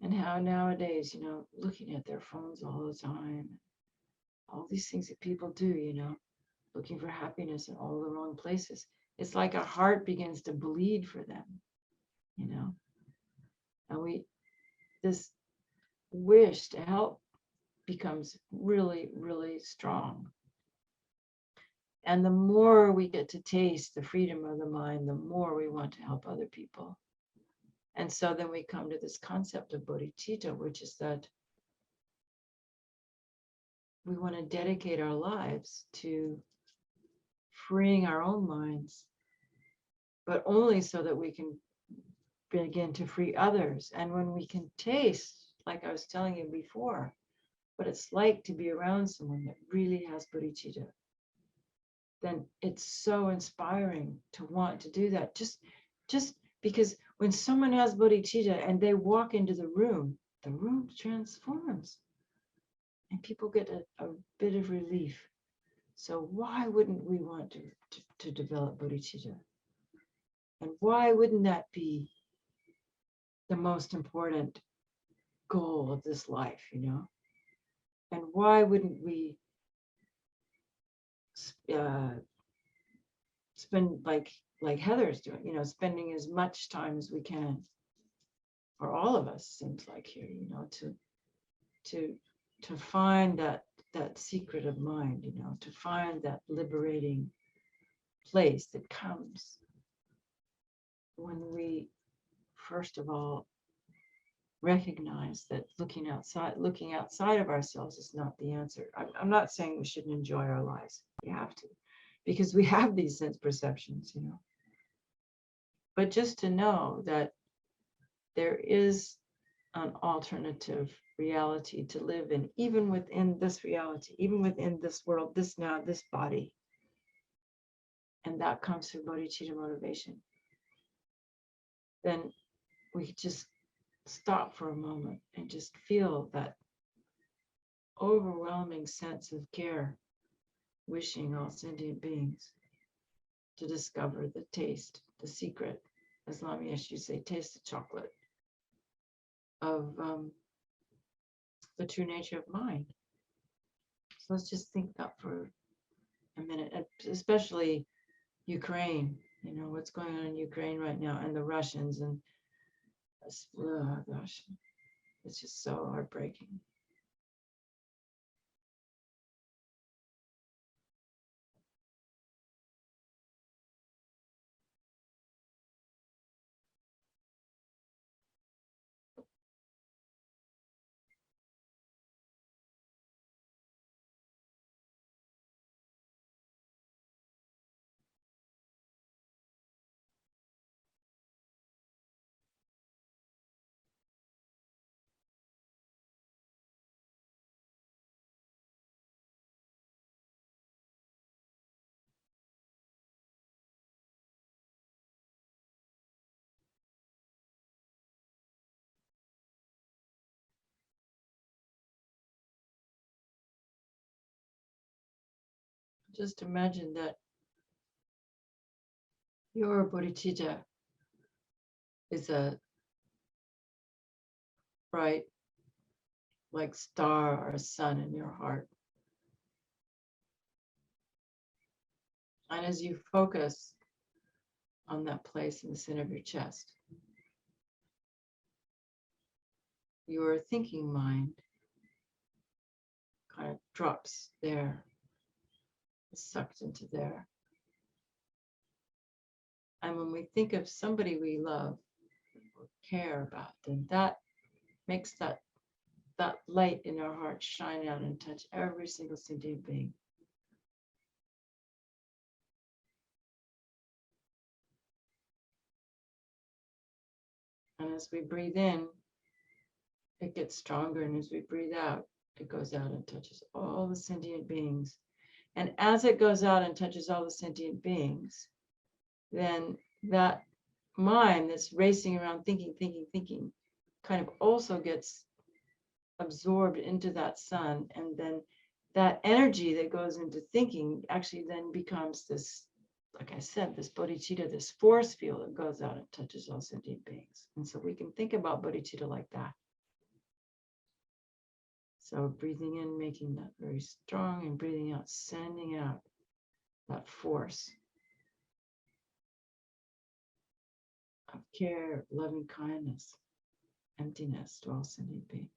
And how nowadays, looking at their phones all the time, all these things that people do, looking for happiness in all the wrong places. It's like our heart begins to bleed for them, and this wish to help becomes really, really strong. And the more we get to taste the freedom of the mind, the more we want to help other people. And so then we come to this concept of bodhicitta, which is that we want to dedicate our lives to freeing our own minds, but only so that we can begin to free others. And when we can taste, like I was telling you before, what it's like to be around someone that really has bodhicitta, then it's so inspiring to want to do that. Just because when someone has bodhicitta and they walk into the room transforms and people get a bit of relief. So why wouldn't we want to develop bodhicitta? And why wouldn't that be the most important goal of this life, you know? And why wouldn't we spend like Heather's doing, you know, spending as much time as we can for all of us, seems like here, you know, to find that secret of mind, you know, to find that liberating place that comes when we first of all recognize that looking outside of ourselves is not the answer. I'm not saying we shouldn't enjoy our lives. We have to, because we have these sense perceptions, you know. But just to know that there is an alternative reality to live in, even within this reality, even within this world, this now, this body. And that comes through bodhicitta motivation. Then we just stop for a moment and just feel that overwhelming sense of care, wishing all sentient beings to discover the taste, the secret, as Lamy used to say, taste the chocolate of the true nature of mind. So let's just think that for a minute, and especially Ukraine, you know, what's going on in Ukraine right now, and the Russians, and oh gosh, it's just so heartbreaking. Just imagine that your bodhicitta is a bright, like star or a sun in your heart. And as you focus on that place in the center of your chest, your thinking mind kind of drops there, is sucked into there. And when we think of somebody we love or care about, then that makes that light in our heart shine out and touch every single sentient being. And as we breathe in, it gets stronger. And as we breathe out, it goes out and touches all the sentient beings. And as it goes out and touches all the sentient beings, then that mind that's racing around thinking, kind of also gets absorbed into that sun. And then that energy that goes into thinking actually then becomes this, like I said, this bodhicitta, this force field that goes out and touches all sentient beings. And so we can think about bodhicitta like that. So breathing in, making that very strong, and breathing out, sending out that force of care, loving kindness, emptiness to all sentient beings.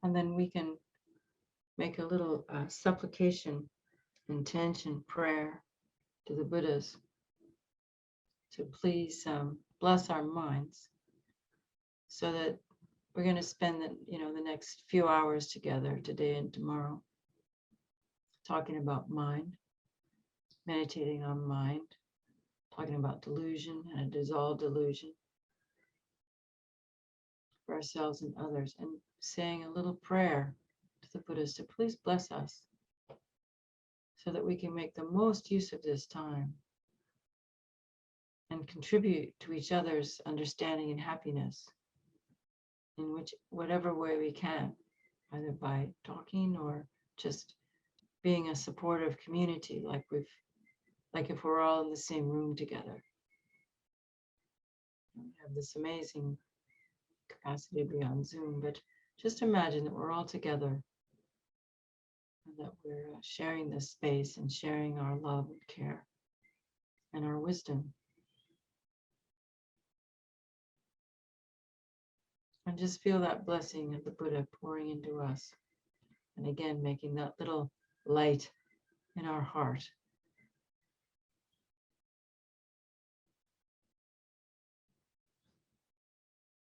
And then we can make a little supplication, intention, prayer to the Buddhas to please bless our minds, so that we're going to spend the next few hours together today and tomorrow talking about mind, meditating on mind, talking about delusion and a dissolved delusion for ourselves and others, and saying a little prayer to the Buddhas to please bless us so that we can make the most use of this time and contribute to each other's understanding and happiness in whatever way we can, either by talking or just being a supportive community, like if we're all in the same room together. We have this amazing capacity to be on Zoom, but just imagine that we're all together and that we're sharing this space and sharing our love and care and our wisdom. And just feel that blessing of the Buddha pouring into us. And again, making that little light in our heart.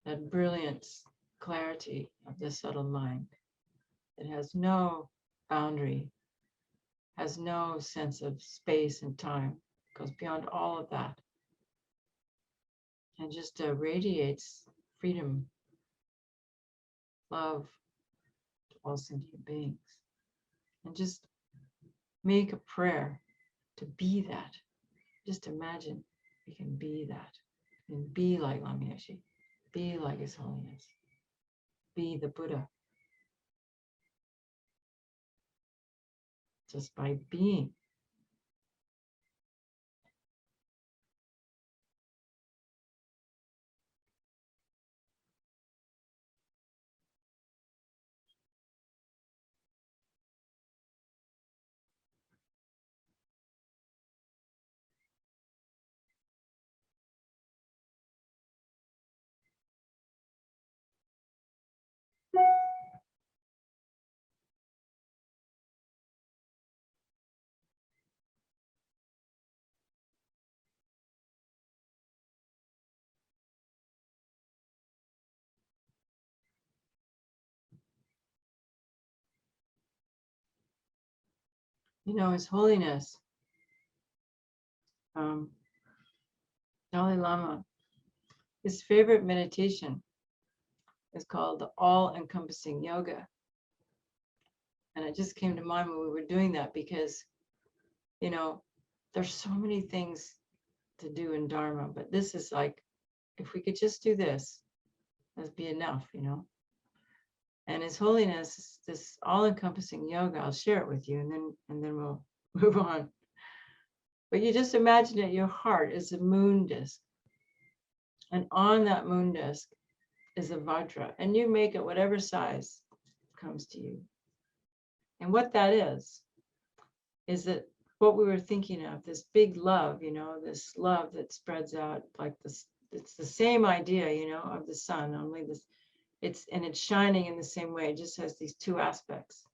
That brilliant clarity of the subtle mind that has no boundary, has no sense of space and time, goes beyond all of that, and just radiates freedom, love to all sentient beings. And just make a prayer to be that. Just imagine we can be that. And be like Lama Yeshe, be like His Holiness, be the Buddha. Just by being. You know, His Holiness, Dalai Lama, his favorite meditation is called the All-Encompassing Yoga. And it just came to mind when we were doing that because, you know, there's so many things to do in Dharma, but this is like, if we could just do this, that'd be enough, you know. And His Holiness, this all-encompassing yoga, I'll share it with you, and then we'll move on. But you just imagine that your heart is a moon disk, and on that moon disk is a vajra, and you make it whatever size comes to you. And what that is that what we were thinking of, this big love, you know, this love that spreads out like this. It's the same idea, you know, of the sun, only this. It's shining in the same way. It just has these two aspects.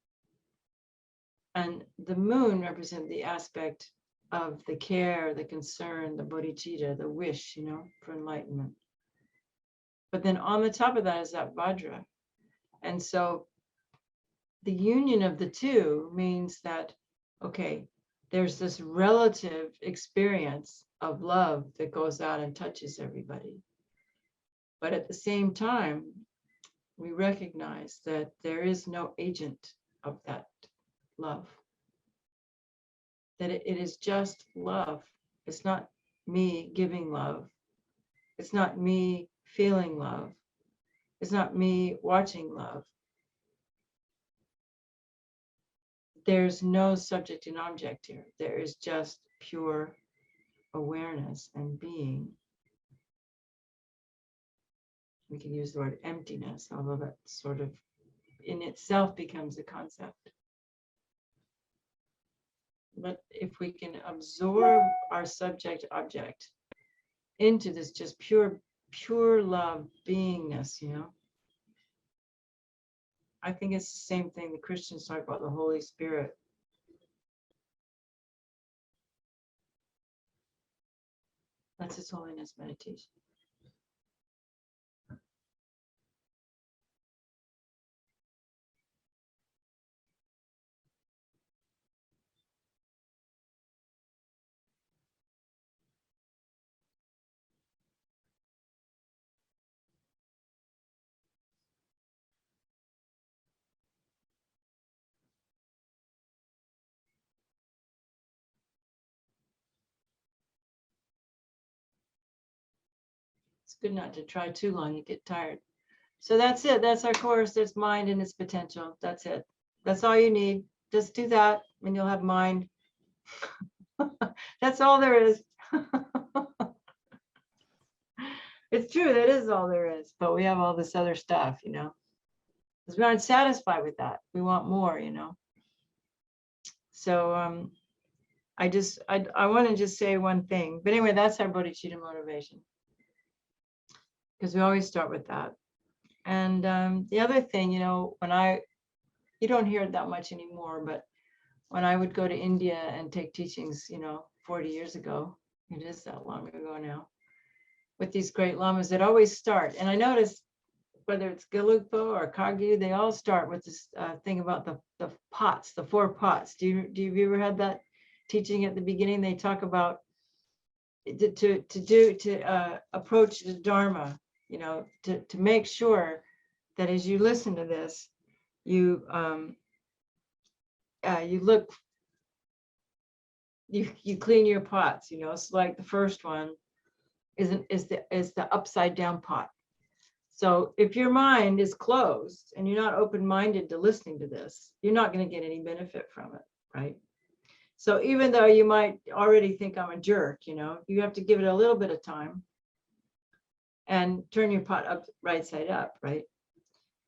And the moon represents the aspect of the care, the concern, the bodhicitta, the wish, you know, for enlightenment. But then on the top of that is that vajra. And so the union of the two means that, okay, there's this relative experience of love that goes out and touches everybody. But at the same time, we recognize that there is no agent of that love. That it is just love. It's not me giving love. It's not me feeling love. It's not me watching love. There's no subject and object here. There is just pure awareness and being. We can use the word emptiness, although that sort of in itself becomes a concept. But if we can absorb our subject object into this just pure love beingness, you know, I think it's the same thing the Christians talk about, the Holy Spirit. That's His Holiness meditation. It's good not to try too long, you get tired. So that's it. That's our course. There's mind and its potential. That's it. That's all you need. Just do that and you'll have mind. That's all there is. It's true. That is all there is. But we have all this other stuff, you know, because we aren't satisfied with that. We want more, you know. So I want to just say one thing. But anyway, that's our bodhicitta motivation. Because we always start with that. And the other thing, you know, you don't hear it that much anymore, but when I would go to India and take teachings, you know, 40 years ago, it is that long ago now, with these great lamas that always start. And I noticed whether it's Gelugpa or Kagyu, they all start with this thing about the pots, the 4 pots. Do you ever had that teaching at the beginning? They talk about to approach the Dharma, you know, to make sure that as you listen to this, you clean your pots, you know. So like the first one is the upside down pot. So if your mind is closed and you're not open-minded to listening to this, you're not going to get any benefit from it, right? So even though you might already think I'm a jerk, you know, you have to give it a little bit of time and turn your pot up right side up, right?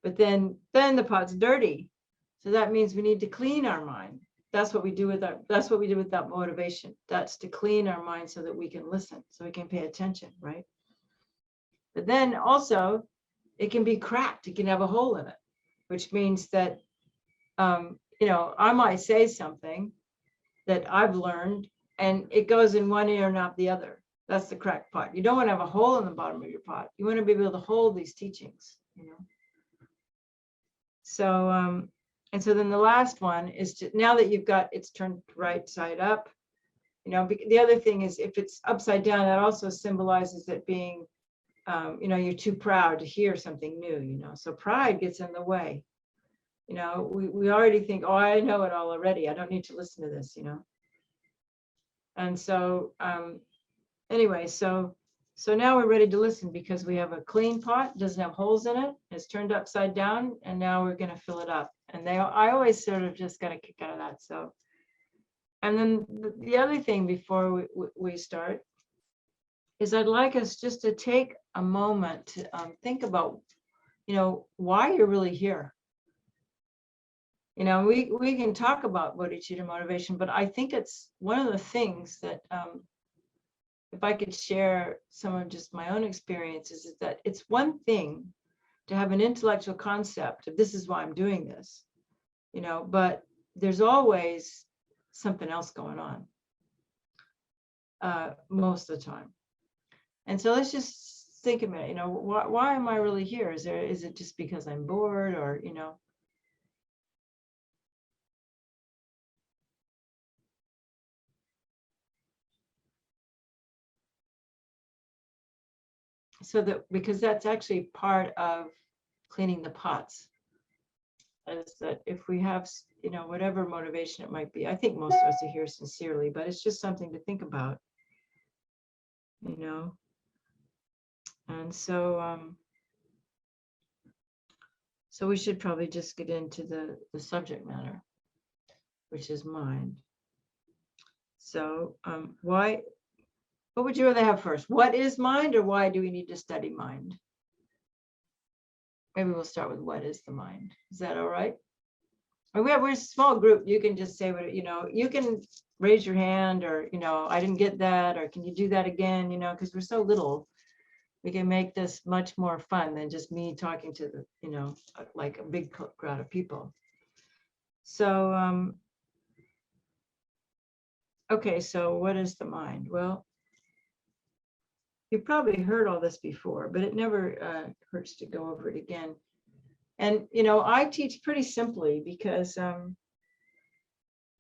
But then the pot's dirty. So that means we need to clean our mind. That's what we do with that motivation. That's to clean our mind so that we can listen, so we can pay attention, right? But then also it can be cracked. It can have a hole in it, which means that, you know, I might say something that I've learned and it goes in one ear and out the other. That's the cracked pot. You don't want to have a hole in the bottom of your pot. You want to be able to hold these teachings, you know. So, and so then the last one is to, now that you've got it's turned right side up, you know, the other thing is if it's upside down, that also symbolizes it being, you know, you're too proud to hear something new, you know, so pride gets in the way. You know, we already think, oh, I know it all already. I don't need to listen to this, you know. And so, anyway, so now we're ready to listen because we have a clean pot, doesn't have holes in it, it's turned upside down, and now we're going to fill it up. And I always sort of just got a kick out of that. So, and then the other thing before we start is I'd like us just to take a moment to think about, you know, why you're really here. You know, we can talk about bodhicitta motivation, but I think it's one of the things that, if I could share some of just my own experiences, is that it's one thing to have an intellectual concept of this is why I'm doing this, you know, but there's always something else going on most of the time. And so let's just think a minute, you know, why am I really here? Is it just because I'm bored, or, you know? So that, because that's actually part of cleaning the pots, is that if we have, you know, whatever motivation it might be, I think most of us are here sincerely, but it's just something to think about, you know. And so, so we should probably just get into the subject matter, which is mind. So, what would you rather have first? What is mind, or why do we need to study mind? Maybe we'll start with what is the mind. Is that all right? We're a small group. You can just say what, you know, you can raise your hand, or, you know, I didn't get that, or can you do that again, you know, because we're so little. we can make this much more fun than just me talking to the, you know, like a big crowd of people. So, okay, so what is the mind? Well, you've probably heard all this before, but it never hurts to go over it again. And, you know, I teach pretty simply because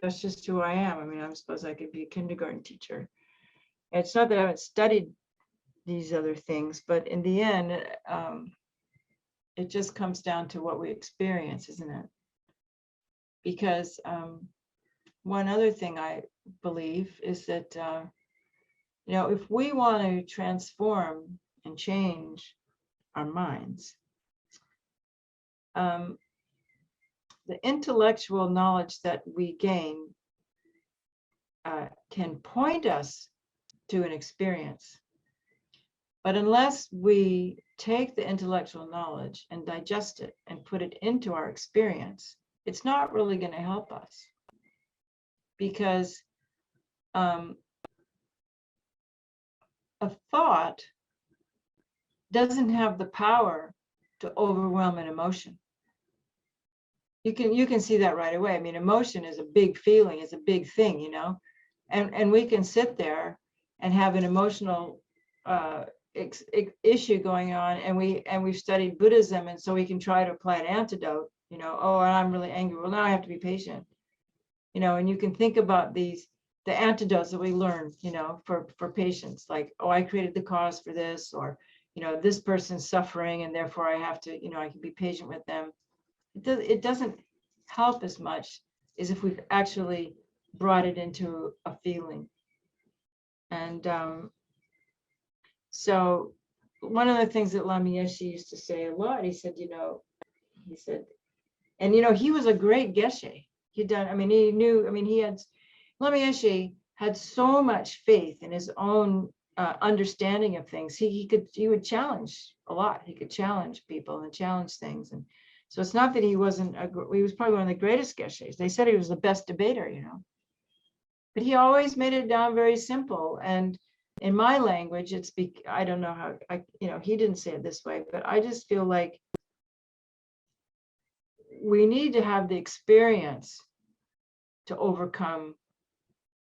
that's just who I am. I mean, I suppose I could be a kindergarten teacher. It's not that I haven't studied these other things, but in the end, it just comes down to what we experience, isn't it? Because one other thing I believe is that, you know, if we want to transform and change our minds, the intellectual knowledge that we gain can point us to an experience. But unless we take the intellectual knowledge and digest it and put it into our experience, it's not really going to help us. Because a thought doesn't have the power to overwhelm an emotion. You can see that right away. I mean, emotion is a big feeling, it's a big thing, you know, and we can sit there and have an emotional issue going on, and we've studied Buddhism, and so we can try to apply an antidote, you know. Oh, I'm really angry. Well, now I have to be patient, you know. And you can think about the antidotes that we learn, you know, for patience, like, oh, I created the cause for this, or, you know, this person's suffering and therefore I have to, you know, I can be patient with them. It doesn't help as much as if we've actually brought it into a feeling. And so one of the things that Lama Yeshe used to say a lot, he said, and, you know, he was a great geshe. Lama Yeshe had so much faith in his own understanding of things. He would challenge a lot. He could challenge people and challenge things. And so it's not that he wasn't, he was probably one of the greatest geshes. They said he was the best debater, you know, but he always made it down very simple. And in my language, I don't know how, you know, he didn't say it this way, but I just feel like we need to have the experience to overcome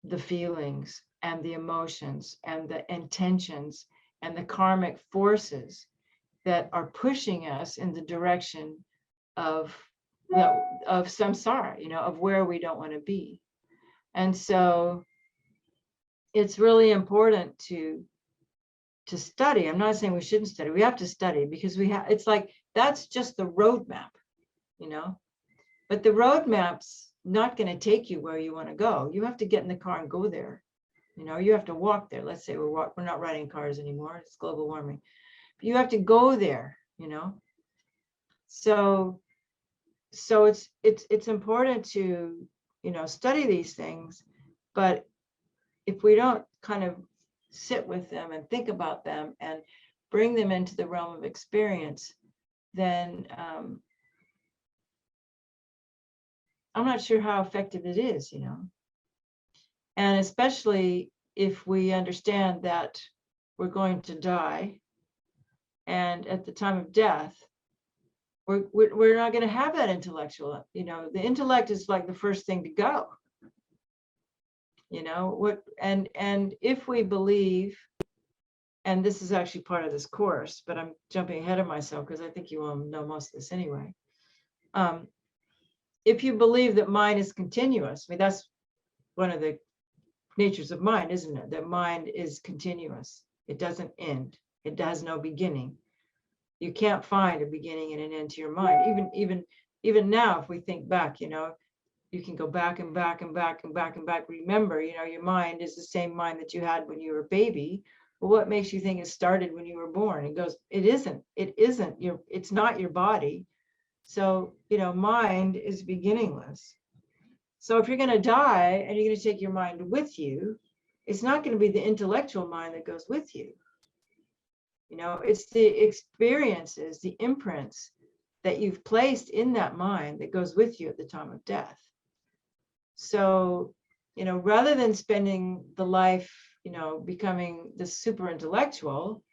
the feelings and the emotions and the intentions and the karmic forces that are pushing us in the direction of samsara, you know, of where we don't want to be. And so it's really important to study. I'm not saying we shouldn't study. We have to study, because it's like, that's just the roadmap, you know, but the roadmap's not going to take you where you want to go. You have to get in the car and go there. You know, you have to walk there. Let's say we're not riding cars anymore. It's global warming. But you have to go there, you know. So it's important to, you know, study these things, but if we don't kind of sit with them and think about them and bring them into the realm of experience, then I'm not sure how effective it is, you know. And especially if we understand that we're going to die, and at the time of death, we're not going to have that intellectual, you know, the intellect is like the first thing to go, you know. And if we believe, and this is actually part of this course, but I'm jumping ahead of myself because I think you all know most of this anyway. If you believe that mind is continuous, I mean, that's one of the natures of mind, isn't it? That mind is continuous. It doesn't end. It has no beginning. You can't find a beginning and an end to your mind. Even now, if we think back, you know, you can go back and back and back and back and back. Remember, you know, your mind is the same mind that you had when you were a baby. Well, what makes you think it started when you were born? It goes, it isn't. It's not your body. So, you know, mind is beginningless. So if you're going to die and you're going to take your mind with you, it's not going to be the intellectual mind that goes with you. You know, it's the experiences, the imprints that you've placed in that mind that goes with you at the time of death. So, you know, rather than spending the life, you know, becoming the super intellectual,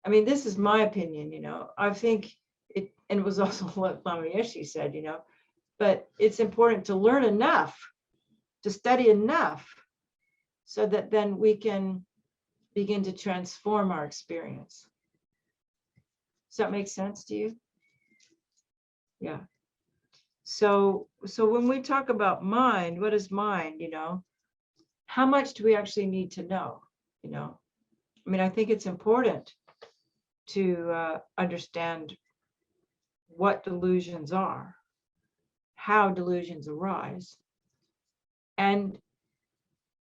I mean, this is my opinion, you know, I think it, and it was also what Lama Yeshe said, you know, but it's important to learn enough, to study enough, so that then we can begin to transform our experience. Does that make sense to you? Yeah. So when we talk about mind, what is mind, you know, how much do we actually need to know, you know? I mean, I think it's important to understand what delusions are, how delusions arise. And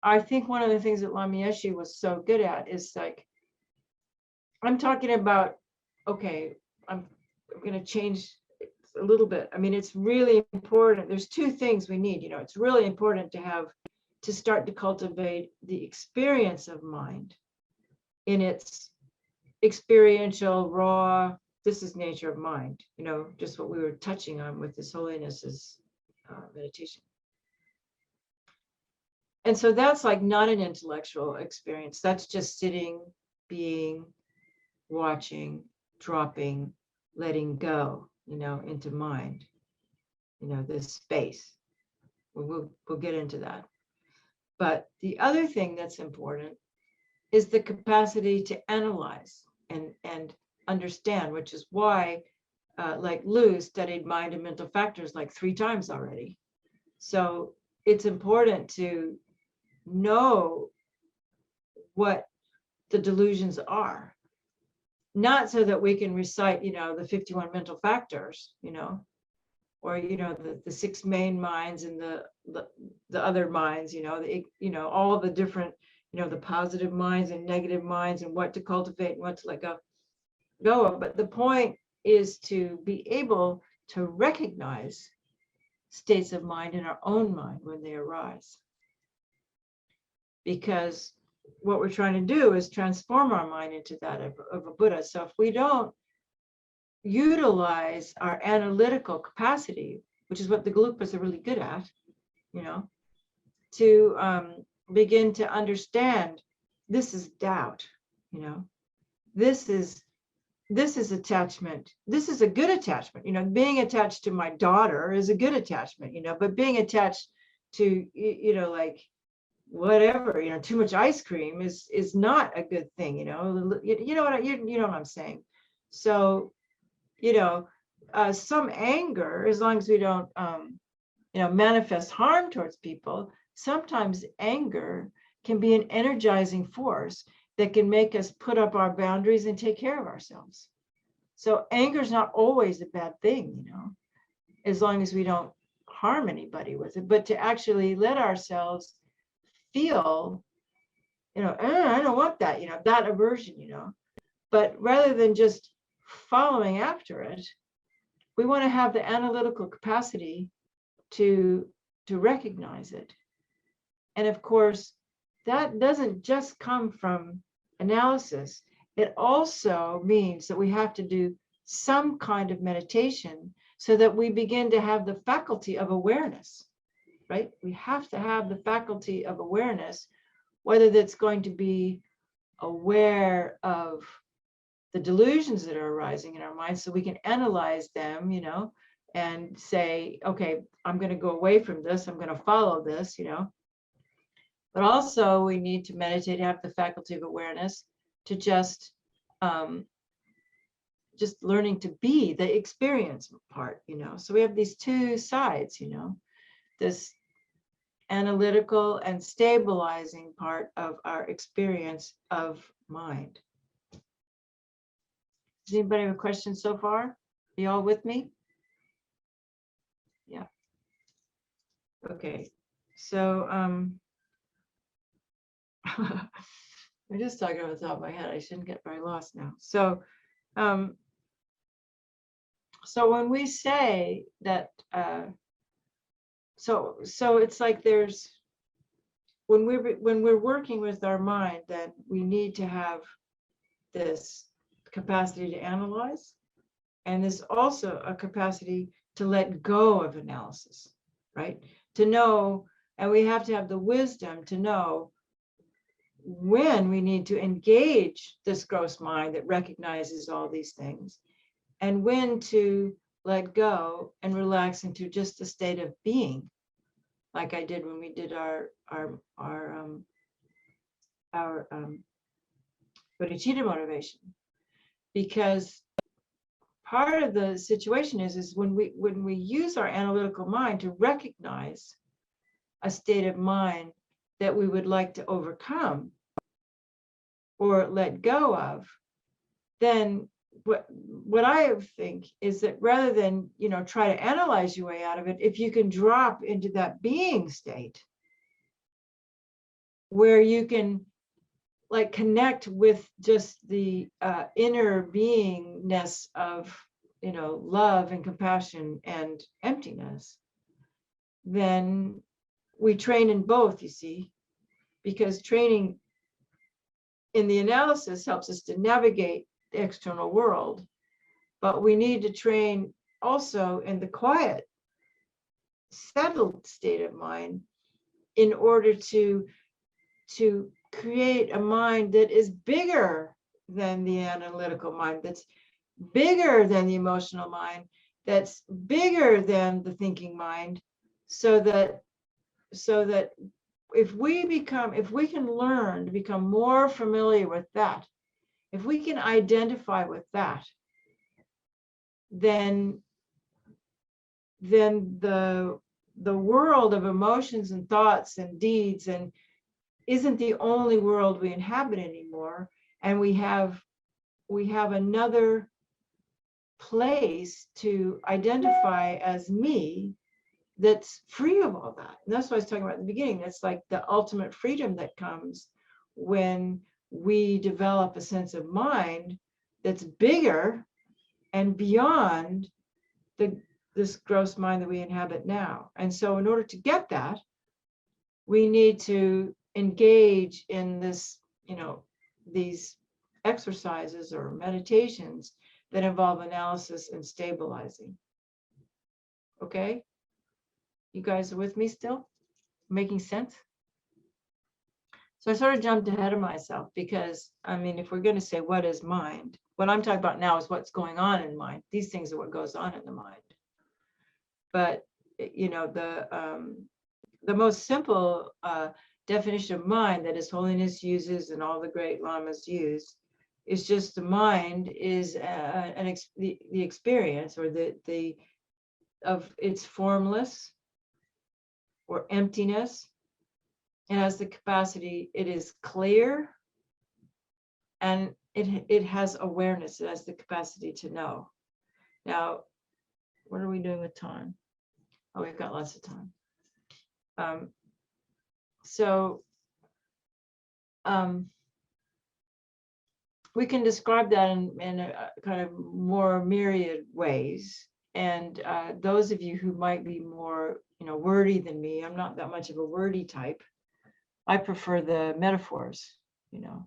I think one of the things that Lama Yeshe was so good at is like, I'm talking about, okay, I'm going to change a little bit. I mean, it's really important. There's two things we need, you know, it's really important to start to cultivate the experience of mind in its experiential, raw, this is nature of mind, you know, just what we were touching on with this holiness meditation. And so that's like not an intellectual experience. That's just sitting, being, watching, dropping, letting go, you know, into mind, you know, this space. We'll get into that. But the other thing that's important is the capacity to analyze and understand, which is why, like Lou studied mind and mental factors like 3 times already. So it's important to know what the delusions are, not so that we can recite, you know, the 51 mental factors, you know, or, you know, the 6 main minds and the other minds, you know, all the different, you know, the positive minds and negative minds and what to cultivate and what to let go of. But the point is to be able to recognize states of mind in our own mind when they arise. Because what we're trying to do is transform our mind into that of a Buddha. So if we don't utilize our analytical capacity, which is what the Gelupas are really good at, you know, to begin to understand this is doubt, you know, this is attachment. This is a good attachment, you know, being attached to my daughter is a good attachment, you know, but being attached to, you know, like whatever, you know, too much ice cream is not a good thing, you know, you know what you know what I'm saying. So, you know, some anger, as long as we don't, you know, manifest harm towards people, sometimes anger can be an energizing force that can make us put up our boundaries and take care of ourselves. So anger is not always a bad thing, you know, as long as we don't harm anybody with it, but to actually let ourselves feel, you know, I don't want that, you know, that aversion, you know, but rather than just following after it, we want to have the analytical capacity to recognize it. And of course, that doesn't just come from analysis. It also means that we have to do some kind of meditation so that we begin to have the faculty of awareness, right? We have to have the faculty of awareness, whether that's going to be aware of the delusions that are arising in our minds so we can analyze them, you know, and say, okay, I'm going to go away from this, I'm going to follow this, you know. But also we need to meditate, have the faculty of awareness to just learning to be the experience part, you know. So we have these two sides, you know, this analytical and stabilizing part of our experience of mind. Does anybody have a question so far? Are you all with me? Yeah. Okay. So I'm just talking off the top of my head. I shouldn't get very lost now. So so when we say that so it's like there's when we're working with our mind, then we need to have this capacity to analyze, and there's also a capacity to let go of analysis, right? To know, and we have to have the wisdom to know when we need to engage this gross mind that recognizes all these things, and when to let go and relax into just a state of being, like I did when we did our bodhicitta motivation. Because part of the situation is when we use our analytical mind to recognize a state of mind that we would like to overcome or let go of, then what I think is that rather than, you know, try to analyze your way out of it, if you can drop into that being state where you can like connect with just the inner beingness of, you know, love and compassion and emptiness, then we train in both, you see, because training in the analysis helps us to navigate the external world, but we need to train also in the quiet, settled state of mind in order to create a mind that is bigger than the analytical mind, that's bigger than the emotional mind, that's bigger than the thinking mind, so that if we can learn to become more familiar with that, if we can identify with that, then the world of emotions and thoughts and deeds and isn't the only world we inhabit anymore, and we have another place to identify as me that's free of all that. And that's what I was talking about in the beginning. That's like the ultimate freedom that comes when we develop a sense of mind that's bigger and beyond this gross mind that we inhabit now. And so in order to get that, we need to engage in this, you know, these exercises or meditations that involve analysis and stabilizing. Okay? You guys are with me still? Making sense? So I sort of jumped ahead of myself because, I mean, if we're going to say what is mind, what I'm talking about now is what's going on in mind. These things are what goes on in the mind. But, you know, the most simple definition of mind that His Holiness uses and all the great lamas use is just the mind is the experience or the of its formless or emptiness. It has the capacity, it is clear, and it has awareness, it has the capacity to know. Now, what are we doing with time? Oh, we've got lots of time. We can describe that in a kind of more myriad ways. And those of you who might be more, you know, wordy than me, I'm not that much of a wordy type. I prefer the metaphors, you know,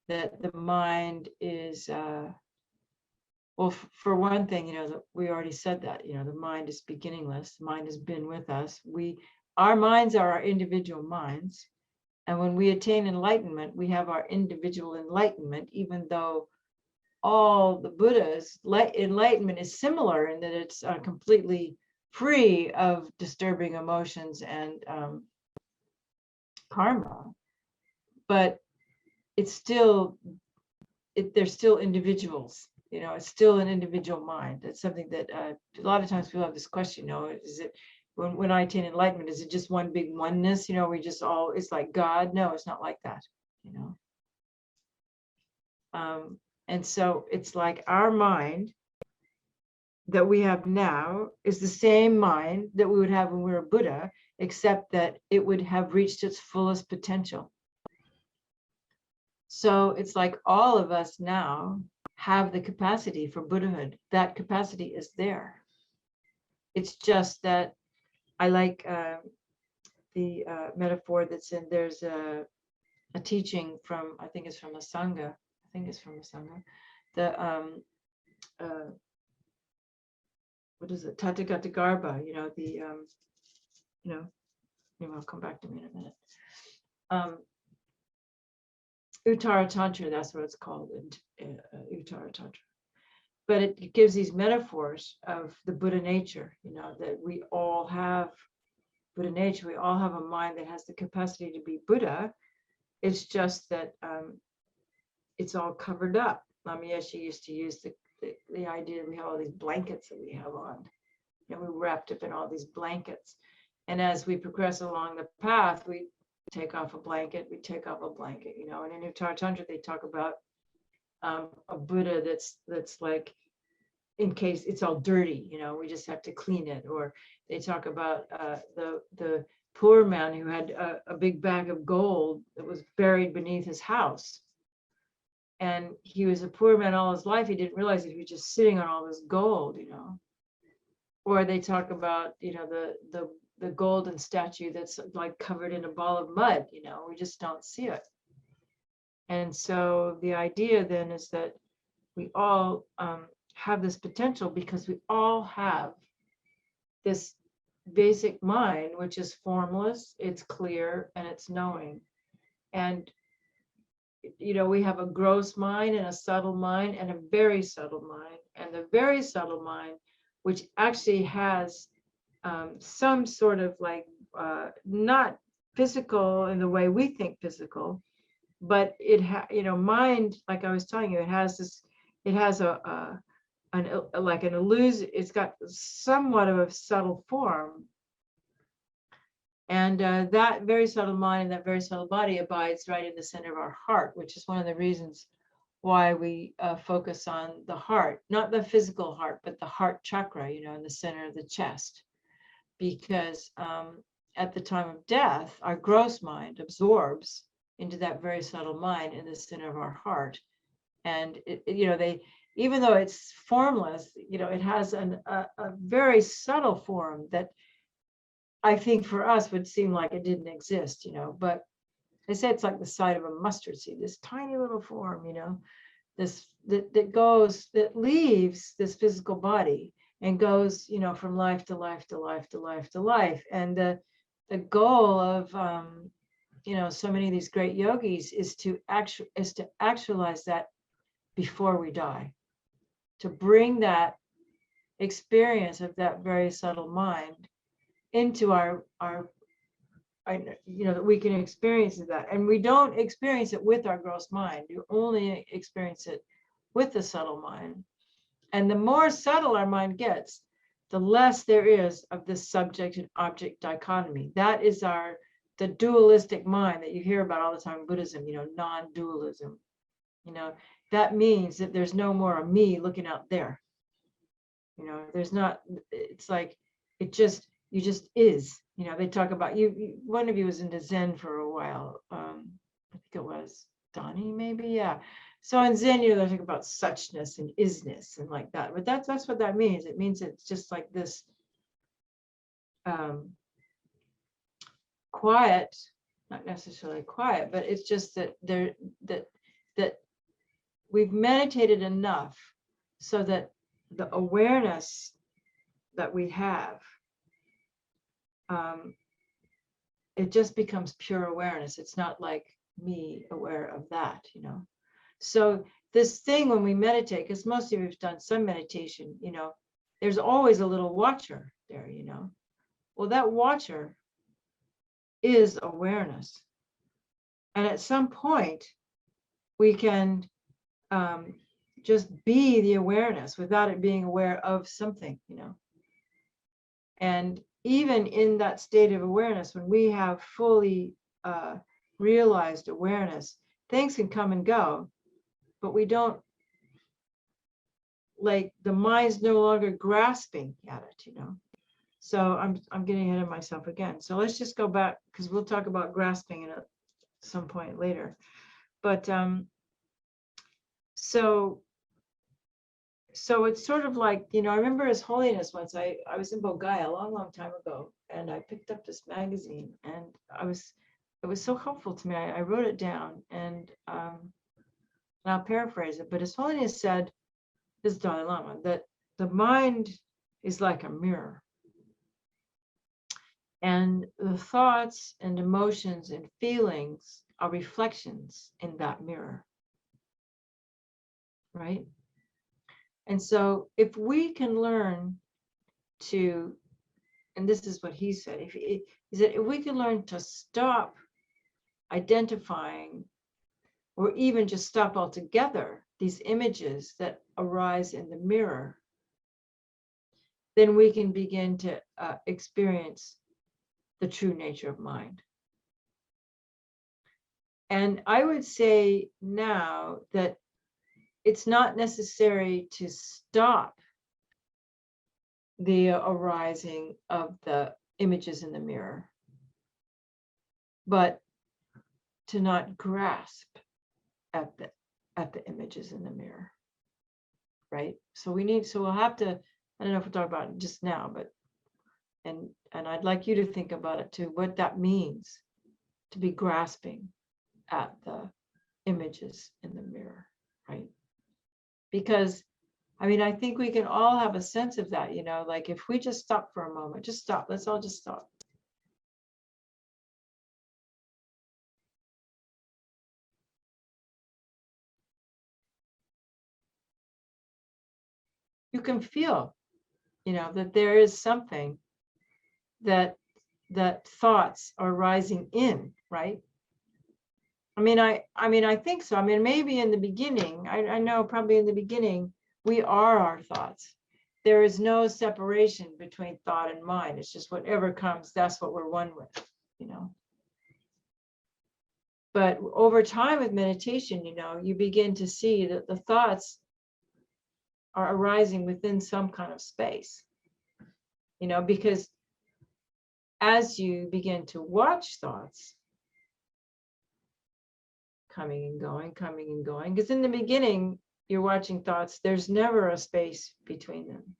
that the mind is, well, for one thing, you know, we already said that, you know, the mind is beginningless. The mind has been with us. Our minds are our individual minds. And when we attain enlightenment, we have our individual enlightenment, even though all the Buddhas, enlightenment is similar in that it's completely free of disturbing emotions and karma, but it's still, they're still individuals, you know, it's still an individual mind. It's something that a lot of times people have this question, you know, is it, when I attain enlightenment, is it just one big oneness, you know, we just all, it's like God? No, it's not like that, you know. And so it's like our mind that we have now is the same mind that we would have when we were Buddha, except that it would have reached its fullest potential. So it's like all of us now have the capacity for Buddhahood. That capacity is there. It's just that I like the metaphor that's in, there's a teaching from, I think it's from a Sangha. I think it's from a Sangha. What is it? Tathagata Garbha, you know, the, you know, maybe I'll come back to me in a minute. Uttara Tantra, that's what it's called in Uttara Tantra. But it gives these metaphors of the Buddha nature, that we all have Buddha nature. We all have a mind that has the capacity to be Buddha. It's just that it's all covered up. Lama Yeshe used to use the idea that we have all these blankets that we have on. We're wrapped up in all these blankets. And as we progress along the path, we take off a blanket, we take off a blanket, and in Uttara Tantra, they talk about a Buddha that's like, in case it's all dirty, we just have to clean it. Or they talk about the poor man who had a big bag of gold that was buried beneath his house. And he was a poor man all his life. He didn't realize that he was just sitting on all this gold, Or they talk about, the golden statue that's like covered in a ball of mud, we just don't see it. And so the idea then is that we all have this potential, because we all have this basic mind, which is formless, it's clear, and it's knowing. And we have a gross mind and a subtle mind and a very subtle mind. And the very subtle mind, which actually has some sort of like not physical in the way we think physical, but mind, like I was telling you, it has like an illusion. It's got somewhat of a subtle form. And that very subtle mind and that very subtle body abides right in the center of our heart, which is one of the reasons why we focus on the heart, not the physical heart, but the heart chakra, in the center of the chest. Because at the time of death, our gross mind absorbs into that very subtle mind in the center of our heart. And, even though it's formless, it has a very subtle form that I think for us would seem like it didn't exist, but they say it's like the size of a mustard seed, this tiny little form, that leaves this physical body and goes, from life to life to life to life to life. And the goal of, so many of these great yogis is to actualize that before we die, to bring that experience of that very subtle mind into our that we can experience that. And we don't experience it with our gross mind. You only experience it with the subtle mind. And the more subtle our mind gets, the less there is of this subject and object dichotomy. That is the dualistic mind that you hear about all the time in Buddhism, non-dualism. That means that there's no more of me looking out there. There's not, it's like, you just is. They talk about one of you was into Zen for a while. I think it was Donnie, maybe, yeah. So in Zen, they talk about suchness and isness and like that. But that's what that means. It means it's just like this quiet, not necessarily quiet, but it's just that that we've meditated enough so that the awareness that we have, it just becomes pure awareness. It's not like me aware of that, So this thing when we meditate, because most of you have done some meditation, there's always a little watcher there, Well, that watcher is awareness. And at some point, we can just be the awareness without it being aware of something, And even in that state of awareness, when we have fully realized awareness, things can come and go, but we don't, like, the mind's no longer grasping at it, So I'm getting ahead of myself again. So let's just go back, because we'll talk about grasping at some point later. But so it's sort of like, I remember His Holiness once, I was in Bulgaria a long time ago, and I picked up this magazine, and it was so helpful to me. I wrote it down, and I'll paraphrase it, but His Holiness said, this is Dalai Lama, that the mind is like a mirror. And the thoughts and emotions and feelings are reflections in that mirror, right? And so if we can learn to, and this is what he said, he said, if we can learn to stop identifying or even just stop altogether these images that arise in the mirror, then we can begin to experience the true nature of mind. And I would say now that it's not necessary to stop the arising of the images in the mirror, but to not grasp at the images in the mirror, right? So we'll have to, I don't know if we'll talk about it just now, but and I'd like you to think about it too, what that means to be grasping at the images in the mirror, right? Because I mean, I think we can all have a sense of that, you know, like if we just stop for a moment, just stop, let's all just stop. You can feel, you know, that there is something that thoughts are rising in, right? I mean, I think so. I mean, maybe in the beginning, I know probably in the beginning, we are our thoughts. There is no separation between thought and mind. It's just whatever comes, that's what we're one with, you know. But over time with meditation, you know, you begin to see that the thoughts are arising within some kind of space, you know, because as you begin to watch thoughts coming and going, because in the beginning, you're watching thoughts, there's never a space between them.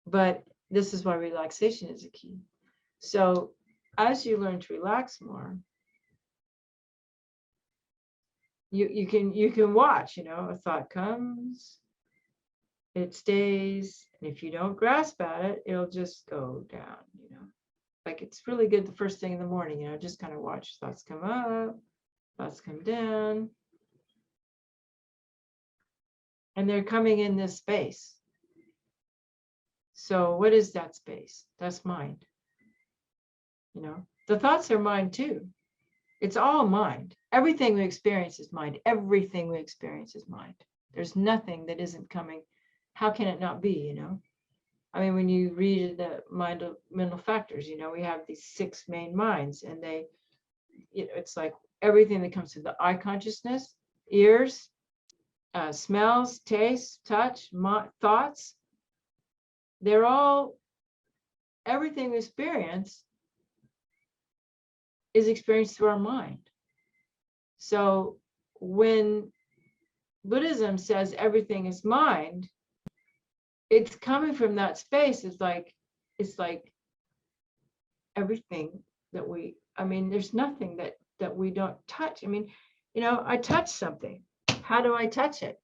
But this is why relaxation is a key. So as you learn to relax more, you can watch, you know, a thought comes, it stays, and if you don't grasp at it, it'll just go down, you know. Like it's really good the first thing in the morning, you know, just kind of watch thoughts come up, thoughts come down. And they're coming in this space. So what is that space? That's mind. You know, the thoughts are mind too. It's all mind. Everything we experience is mind. Everything we experience is mind. There's nothing that isn't coming. How can it not be, you know? I mean, when you read the mental factors, you know, we have these 6 main minds, and they, you know, it's like everything that comes to the eye consciousness, ears, smells, taste, touch, thoughts, they're all, everything we experience is experienced through our mind. So when Buddhism says everything is mind, it's coming from that space. It's like everything that we, I mean, there's nothing that we don't touch. I mean, you know, I touch something. How do I touch it?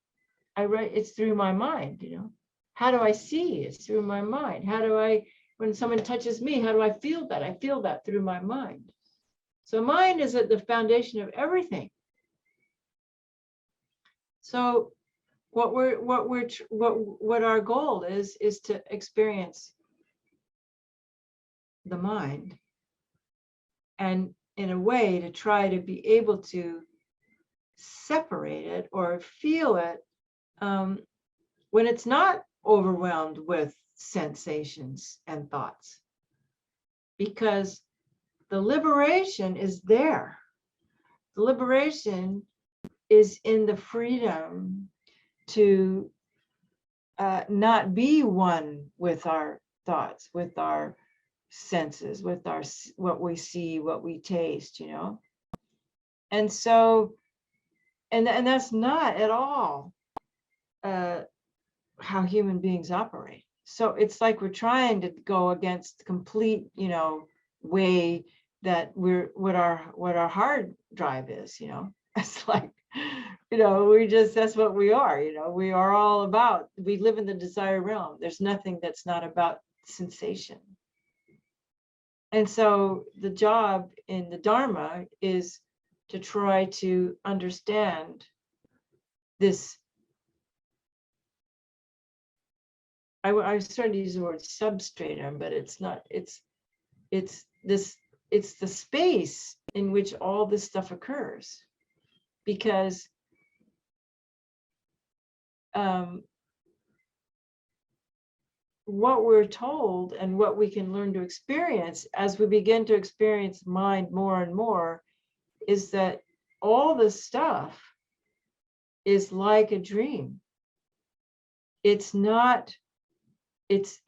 It's through my mind, you know. How do I see? It's through my mind. How do I, when someone touches me, how do I feel that? I feel that through my mind. So mind is at the foundation of everything. So what our goal is to experience the mind, and in a way to try to be able to separate it or feel it when it's not overwhelmed with sensations and thoughts, because the liberation is there. The liberation is in the freedom to not be one with our thoughts, with our senses, with our what we see, what we taste, you know. And so, and that's not at all how human beings operate. So it's like we're trying to go against the complete, you know, way that we're what our hard drive is, you know. It's like, you know, that's what we are, you know. We are all about, we live in the desire realm. There's nothing that's not about sensation. And so the job in the Dharma is to try to understand this. I started to use the word substratum, but it's not, it's the space in which all this stuff occurs. Because what we're told and what we can learn to experience as we begin to experience mind more and more is that all this stuff is like a dream. It's not, it's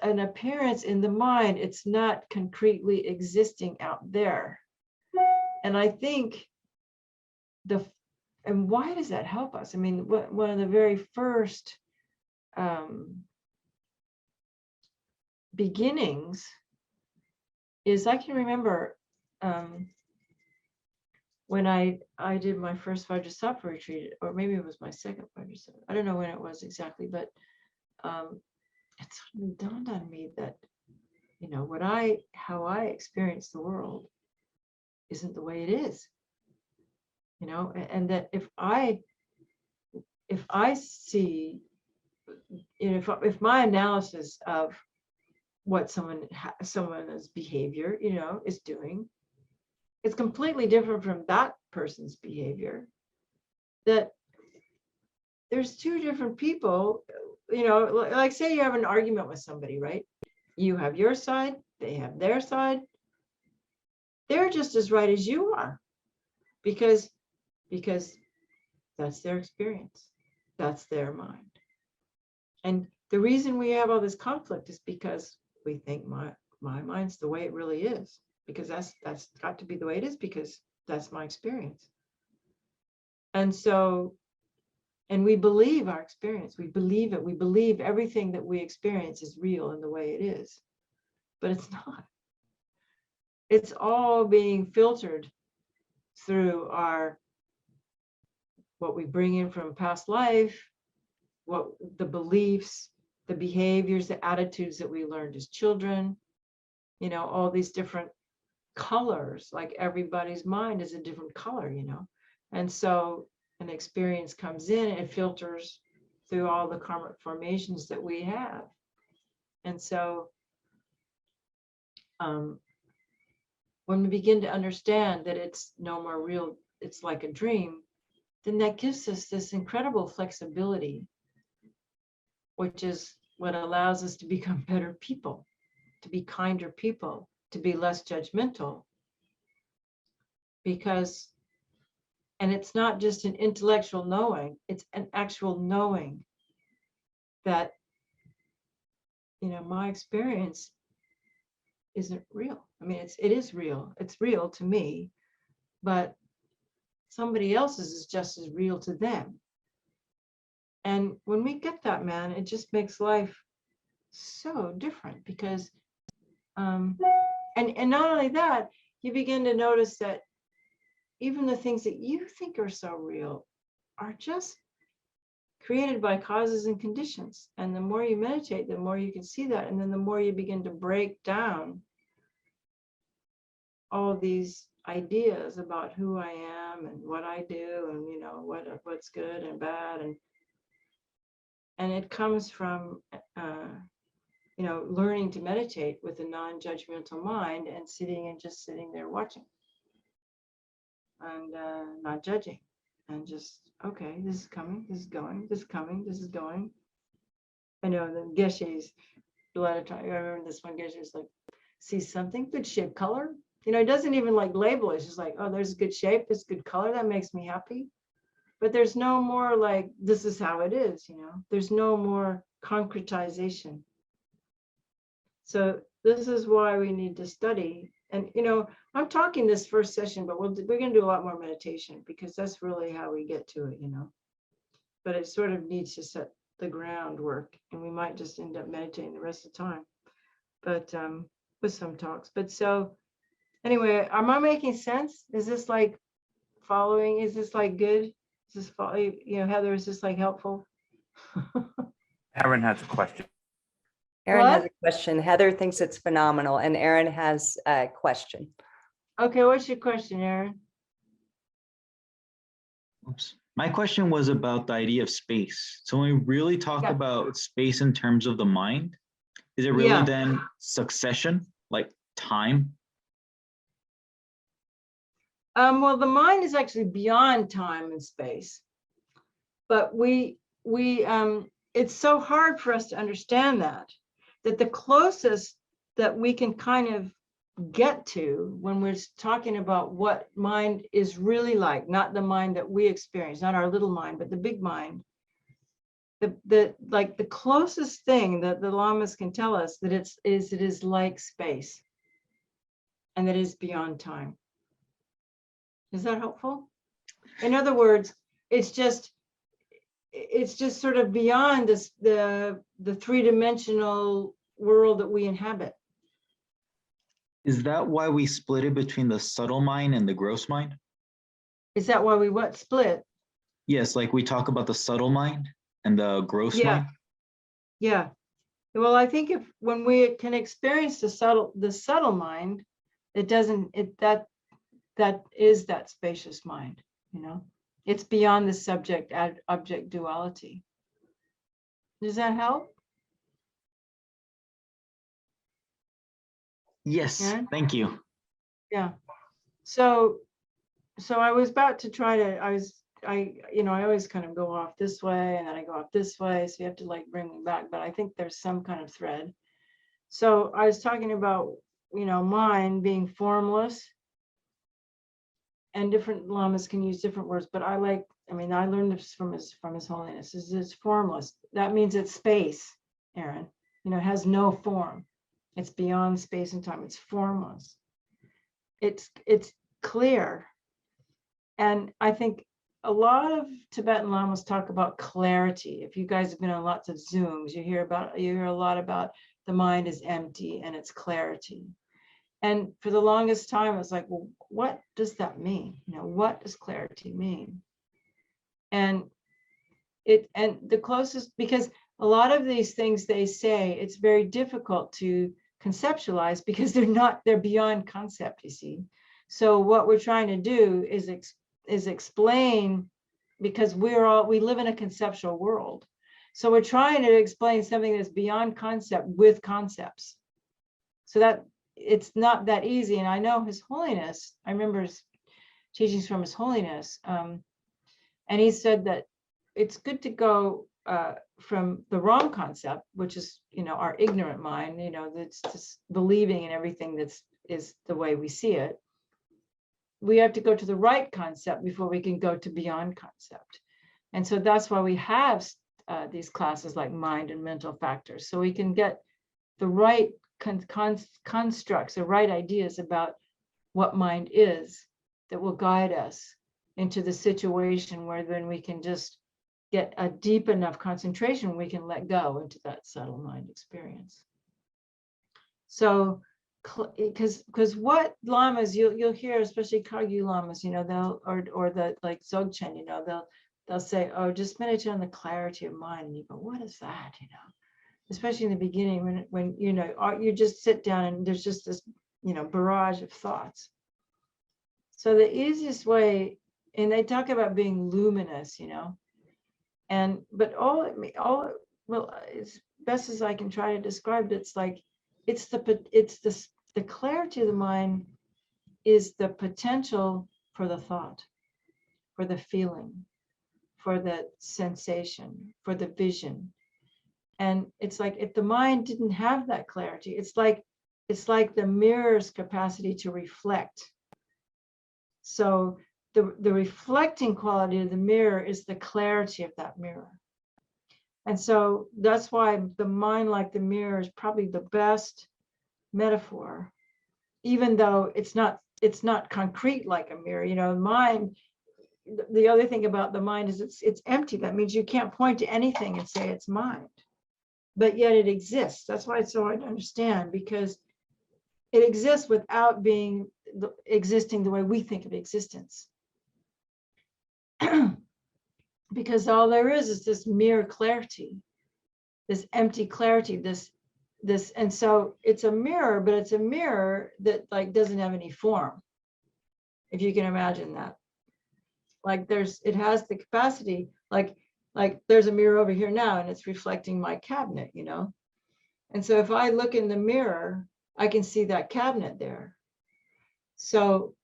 an appearance in the mind. It's not concretely existing out there. And I think and why does that help us? I mean, one of the very first beginnings is, I can remember when I did my first Vajrasattva retreat, or maybe it was my second Vajrasattva. I don't know when it was exactly, but it suddenly dawned on me that, you know, how I experience the world isn't the way it is, you know, and that if I see, you know, if my analysis of what someone's behavior, you know, is doing, it's completely different from that person's behavior, that there's two different people, you know, like say you have an argument with somebody, right? You have your side, they have their side. They're just as right as you are, because that's their experience. That's their mind. And the reason we have all this conflict is because we think my mind's the way it really is, because that's got to be the way it is, because that's my experience. And so, and we believe our experience, we believe it, we believe everything that we experience is real in the way it is, but it's not. It's all being filtered through what we bring in from past life, what the beliefs, the behaviors, the attitudes that we learned as children, you know, all these different colors, like everybody's mind is a different color, you know. And so an experience comes in and it filters through all the karmic formations that we have. And so when we begin to understand that it's no more real, it's like a dream, then that gives us this incredible flexibility, which is what allows us to become better people, to be kinder people, to be less judgmental. Because, and it's not just an intellectual knowing, it's an actual knowing that, you know, my experience isn't real. I mean, it is real. It's real to me, but somebody else's is just as real to them. And when we get that, man, it just makes life so different, because and not only that, you begin to notice that even the things that you think are so real are just created by causes and conditions. And the more you meditate, the more you can see that. And then the more you begin to break down all these ideas about who I am and what I do, and, you know, what's good and bad. And it comes from, you know, learning to meditate with a non-judgmental mind and just sitting there watching and not judging, and just, okay, this is coming, this is going, this is coming, this is going. I know the geshes, a lot of time, I remember this one geshe was like, see something, good shape, color. You know, it doesn't even like label it. It's just like, oh, there's a good shape, there's good color, that makes me happy. But there's no more like, this is how it is, you know, there's no more concretization. So this is why we need to study. And, you know, I'm talking this first session, but we're going to do a lot more meditation, because that's really how we get to it, you know. But it sort of needs to set the groundwork, and we might just end up meditating the rest of the time, but with some talks. But so anyway, am I making sense? Is this like following? Is this like good? Is this, you know, Heather, is this like helpful? Aaron has a question. Aaron has What? a question. Heather thinks it's phenomenal, and Aaron has a question. Okay, what's your question, Aaron? Oops. My question was about the idea of space. So when we really talk Yeah. about space in terms of the mind, is it really Yeah. then succession, like time? Well, the mind is actually beyond time and space, but it's so hard for us to understand that the closest that we can kind of get to when we're talking about what mind is really like, not the mind that we experience, not our little mind, but the big mind. The closest thing that the lamas can tell us that it is like space, and that is beyond time. Is that helpful? In other words, it's just sort of beyond this, the three-dimensional world that we inhabit. Is that why we split it between the subtle mind and the gross mind? Is that why we what split? Yes, like we talk about the subtle mind and the gross mind. Yeah. Well, I think when we can experience the subtle mind, that is that spacious mind, you know. It's beyond the subject object duality. Does that help? Yes, Yeah. thank you. Yeah. So I was about to try to, I always kind of go off this way and then I go off this way. So you have to like bring me back, but I think there's some kind of thread. So I was talking about, mind being formless, and different lamas can use different words, but I learned this from His Holiness. It's formless. That means it's space, Aaron. It has no form. It's beyond space and time. It's formless. It's clear. And I think a lot of Tibetan lamas talk about clarity. If you guys have been on lots of Zooms, you hear a lot about the mind is empty and it's clarity. And for the longest time, I was like, well, what does that mean? What does clarity mean? And the closest, because a lot of these things they say, it's very difficult to conceptualize because they're beyond concept, you see. So what we're trying to do is explain, because we live in a conceptual world. So we're trying to explain something that's beyond concept with concepts. So that it's not that easy. And I know His Holiness, I remember his teachings from His Holiness, and he said that it's good to go from the wrong concept, which is, our ignorant mind, that's just believing in everything is the way we see it. We have to go to the right concept before we can go to beyond concept. And so that's why we have these classes like mind and mental factors, so we can get the right constructs, the right ideas about what mind is, that will guide us into the situation where then we can just get a deep enough concentration, we can let go into that subtle mind experience. So, because what lamas you'll hear, especially Kagyu lamas, they'll or the like Dzogchen, they'll say, oh, just meditate on the clarity of mind, and you go, what is that? Especially in the beginning when you just sit down and there's just this barrage of thoughts. So the easiest way, and they talk about being luminous, but well, as best as I can try to describe it, it's like the clarity of the mind is the potential for the thought, for the feeling, for the sensation, for the vision. And it's like, if the mind didn't have that clarity, it's like the mirror's capacity to reflect. So the reflecting quality of the mirror is the clarity of that mirror. And so that's why the mind like the mirror is probably the best metaphor, even though it's not concrete like a mirror. Mind, the other thing about the mind is it's empty. That means you can't point to anything and say it's mind. But yet it exists. That's why it's so hard to understand, because it exists without existing the way we think of existence. Because all there is this mere clarity, this empty clarity, this this, and so it's a mirror, but it's a mirror that like doesn't have any form, if you can imagine that. Like it has the capacity, like there's a mirror over here now and it's reflecting my cabinet, you know? And so if I look in the mirror, I can see that cabinet there. So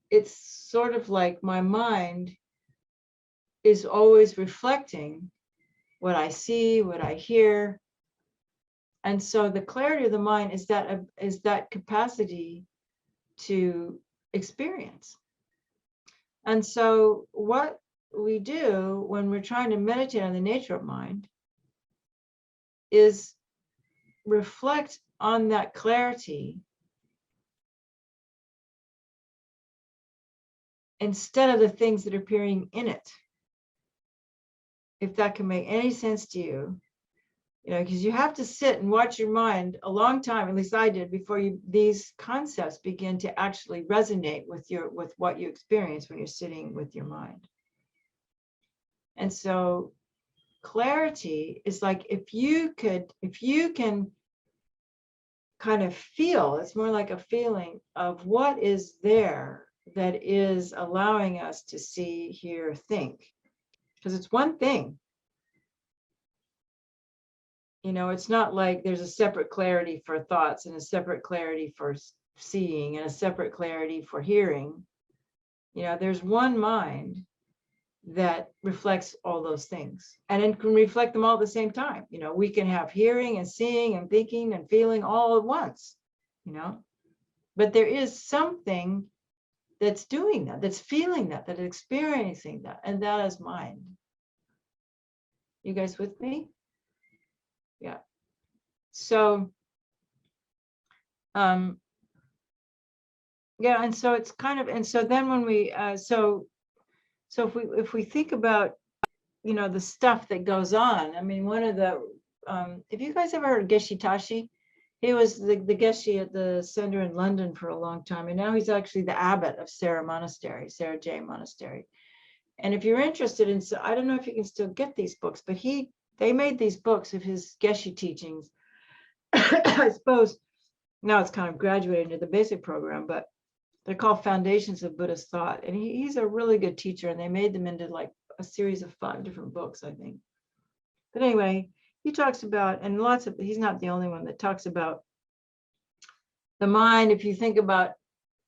it's sort of like my mind is always reflecting what I see, what I hear. And so the clarity of the mind is that capacity to experience. And so what we do when we're trying to meditate on the nature of mind is reflect on that clarity instead of the things that are appearing in it. If that can make any sense to you, you know, because you have to sit and watch your mind a long time, at least I did, before these concepts begin to actually resonate with what you experience when you're sitting with your mind. And so clarity is like, if you can kind of feel, it's more like a feeling of what is there that is allowing us to see, hear, think, because it's one thing. You know, it's not like there's a separate clarity for thoughts and a separate clarity for seeing and a separate clarity for hearing. You know, there's one mind that reflects all those things, and it can reflect them all at the same time. You know, we can have hearing and seeing and thinking and feeling all at once, you know, but there is something that's doing that, that's feeling that, that's experiencing that, and that is mind. You guys with me? Yeah. So, yeah, and so it's kind of, and so then when we, so if we think about, you know, the stuff that goes on, I mean, one of the, have you guys ever heard of Geshe Tashi? He was the Geshe at the center in London for a long time, and now he's actually the abbot of Sarah J Monastery. And if you're interested in, so I don't know if you can still get these books, but they made these books of his Geshe teachings. I suppose now it's kind of graduated into the basic program, but they're called Foundations of Buddhist Thought. And he's a really good teacher, and they made them into like a series of 5 different books, I think. But anyway, he talks about, and he's not the only one that talks about the mind. If you think about,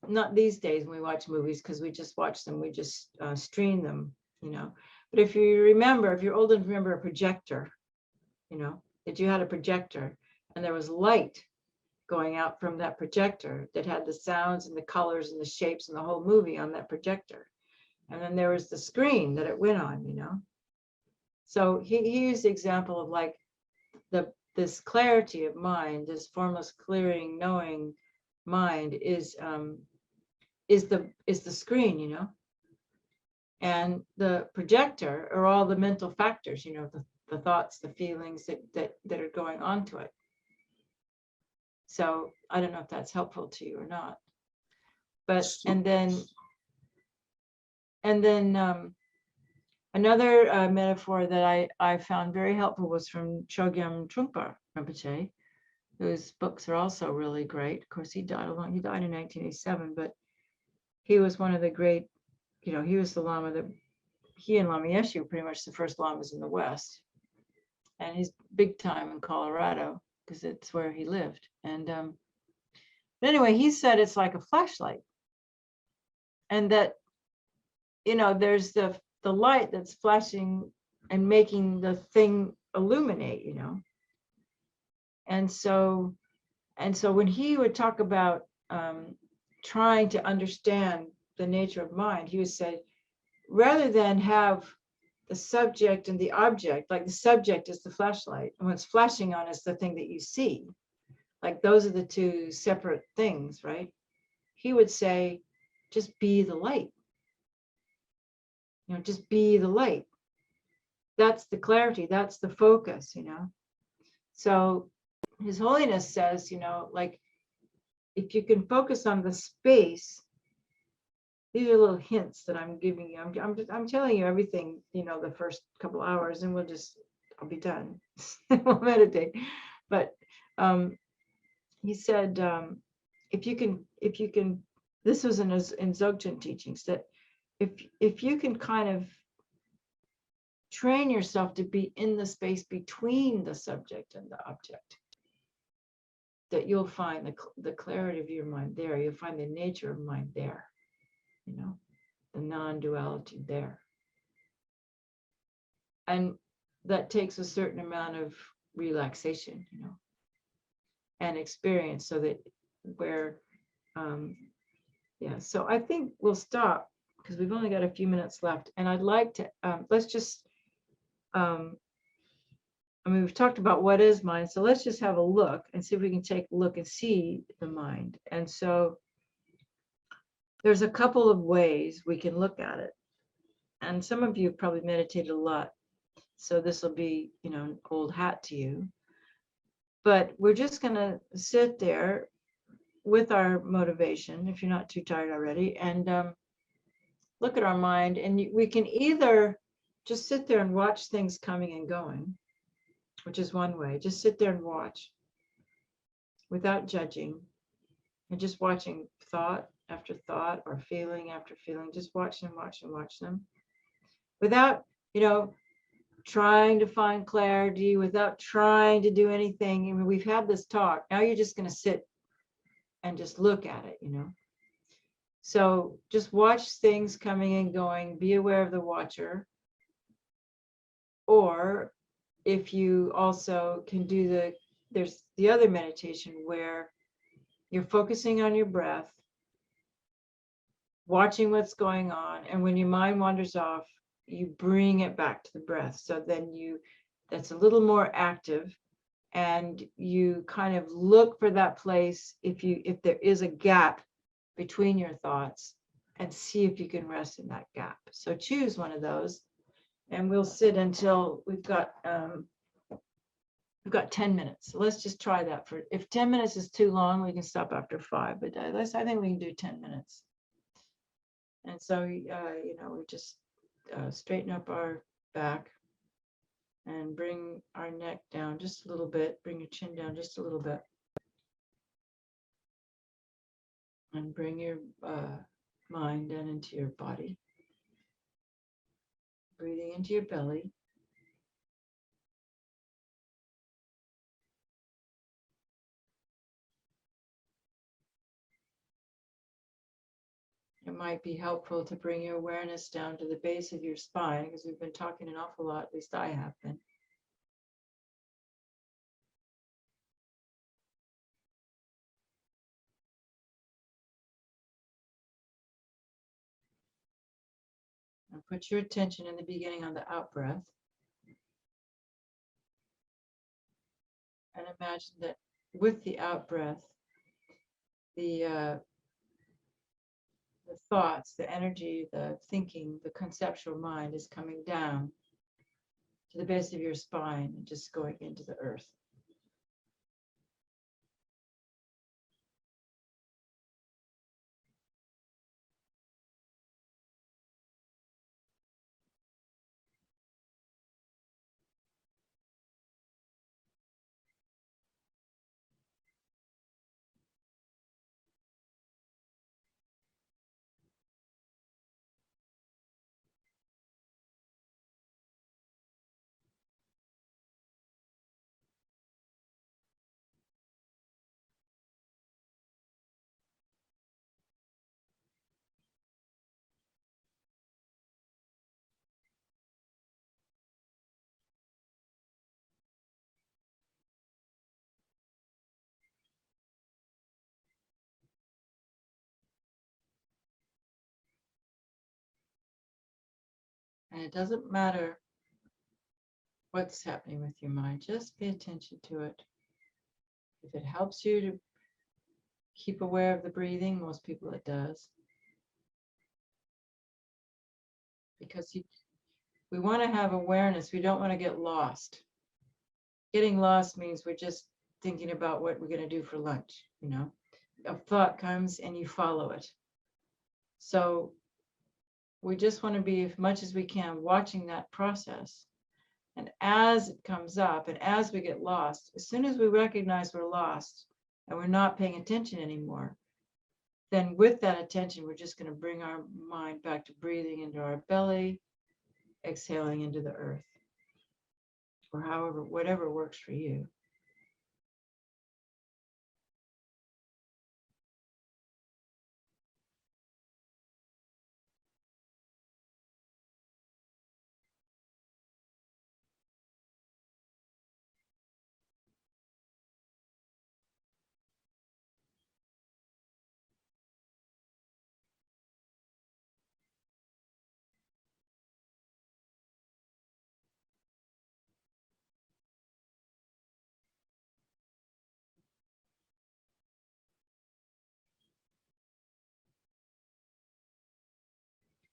not these days when we watch movies, because we just watch them, we just stream them, you know. But if you're old enough to remember a projector, you know, that you had a projector and there was light going out from that projector that had the sounds and the colors and the shapes and the whole movie on that projector. And then there was the screen that it went on, you know. So he used the example of like this clarity of mind, this formless, clearing, knowing mind is the screen, you know. And the projector are all the mental factors, you know, the thoughts, the feelings that are going on to it. So I don't know if that's helpful to you or not. But and then another metaphor that I found very helpful was from Chogyam Trungpa Rinpoche, whose books are also really great. Of course, he died in 1987, but he was one of the great, you know, he was the Lama he and Lama Yeshe were pretty much the first Lamas in the West. And he's big time in Colorado because it's where he lived. And but anyway, he said it's like a flashlight. And that, you know, there's the light that's flashing and making the thing illuminate, you know. And so when he would talk about trying to understand the nature of mind, he would say, rather than have the subject and the object, like the subject is the flashlight, and what's flashing on is the thing that you see, like those are the two separate things, right? He would say, just be the light. You know, just be the light. That's the clarity, that's the focus, you know. So His Holiness says, you know, like, if you can focus on the space, these are little hints that I'm giving you. I'm telling you everything, you know, the first couple hours, and I'll be done. We'll meditate. But he said, if you can, this was in Dzogchen teachings, that if you can kind of train yourself to be in the space between the subject and the object, that you'll find the clarity of your mind there. You'll find the nature of mind there, you know, the non-duality there. And that takes a certain amount of relaxation, you know, and experience, so that where, yeah, so I think we'll stop because we've only got a few minutes left. And I'd like to, let's just, I mean, we've talked about what is mind, so let's just have a look and see if we can take a look and see the mind. And so there's a couple of ways we can look at it. And some of you have probably meditated a lot, so this will be, you know, an old hat to you. But we're just going to sit there with our motivation, if you're not too tired already, and look at our mind. And we can either just sit there and watch things coming and going, which is one way. Just sit there and watch without judging, and just watching thought after thought or feeling after feeling. Just watch them, watch them, watch them, without, you know, trying to find clarity, without trying to do anything. I mean, we've had this talk. Now you're just going to sit and just look at it, you know. So just watch things coming and going. Be aware of the watcher. Or if you also can do there's the other meditation where you're focusing on your breath, watching what's going on. And when your mind wanders off, you bring it back to the breath. So then that's a little more active, and you kind of look for that place if there is a gap between your thoughts, and see if you can rest in that gap. So choose one of those, and we'll sit until we've got 10 minutes. So let's just try that. If 10 minutes is too long, we can stop after 5, but I think we can do 10 minutes. And so, you know, we just straighten up our back and bring our neck down just a little bit. Bring your chin down just a little bit. And bring your mind down into your body. Breathing into your belly. It might be helpful to bring your awareness down to the base of your spine, because we've been talking an awful lot, at least I have been. And put your attention in the beginning on the out breath. And imagine that with the out breath, the thoughts, the energy, the thinking, the conceptual mind is coming down to the base of your spine and just going into the earth. And it doesn't matter what's happening with your mind, just pay attention to it. If it helps you to keep aware of the breathing, most people it does. Because we want to have awareness, we don't want to get lost. Getting lost means we're just thinking about what we're going to do for lunch, you know. A thought comes and you follow it. So we just want to be, as much as we can, watching that process. And as it comes up and as we get lost, as soon as we recognize we're lost, and we're not paying attention anymore, then with that attention, we're just going to bring our mind back to breathing into our belly, exhaling into the earth, or however, whatever works for you.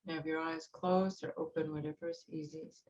You have your eyes closed or open, whatever is easiest.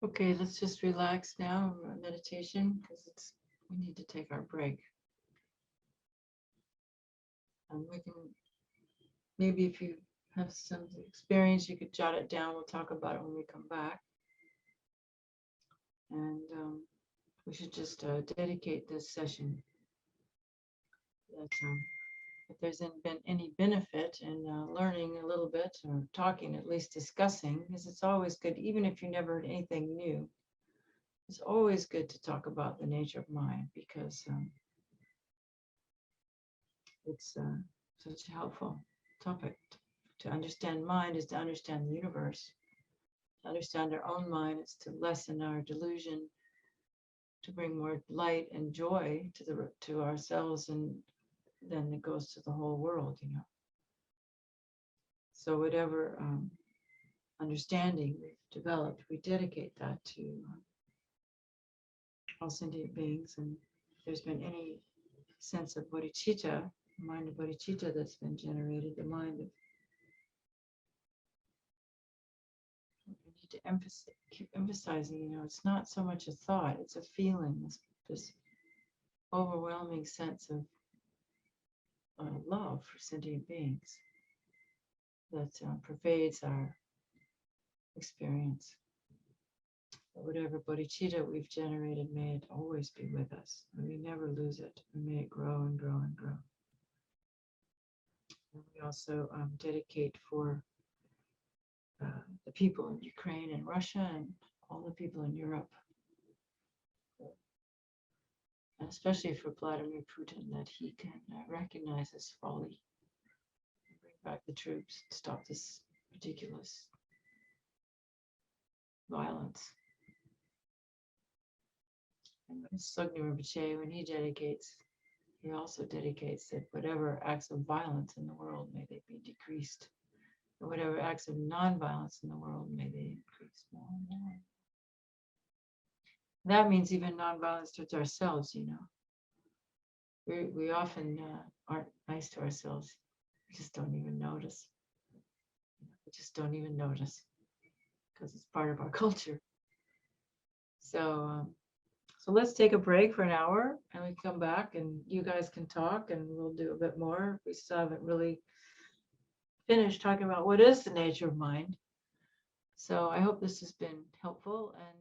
Okay, let's just relax now, meditation, because we need to take our break. And we can, maybe if you have some experience, you could jot it down. We'll talk about it when we come back. And we should just dedicate this session. That if there's been any benefit in learning a little bit or talking, at least discussing, because it's always good, even if you never heard anything new, it's always good to talk about the nature of mind, because it's such a helpful topic. To understand mind is to understand the universe. To understand our own mind is to lessen our delusion, to bring more light and joy to ourselves, and then it goes to the whole world, you know. So whatever understanding we've developed, we dedicate that to all sentient beings. And if there's been any sense of bodhicitta, mind of bodhicitta that's been generated, the mind of, we need to keep emphasizing, you know, it's not so much a thought, it's a feeling, this overwhelming sense of love for sentient beings that pervades our experience. But whatever bodhicitta we've generated, may it always be with us, and we never lose it, and may it grow and grow and grow. And we also dedicate for the people in Ukraine and Russia and all the people in Europe, and especially for Vladimir Putin, that he can recognize his folly, and bring back the troops, stop this ridiculous violence. And Sogni Rinpoche, when he dedicates, he also dedicates that whatever acts of violence in the world, may they be decreased. And whatever acts of non-violence in the world, may they increase more and more. That means even non-violence towards ourselves, you know. We often aren't nice to ourselves. We just don't even notice. We just don't even notice, because it's part of our culture. So, so let's take a break for an hour, and we come back, and you guys can talk, and we'll do a bit more. We still haven't really finished talking about what is the nature of mind. So I hope this has been helpful, and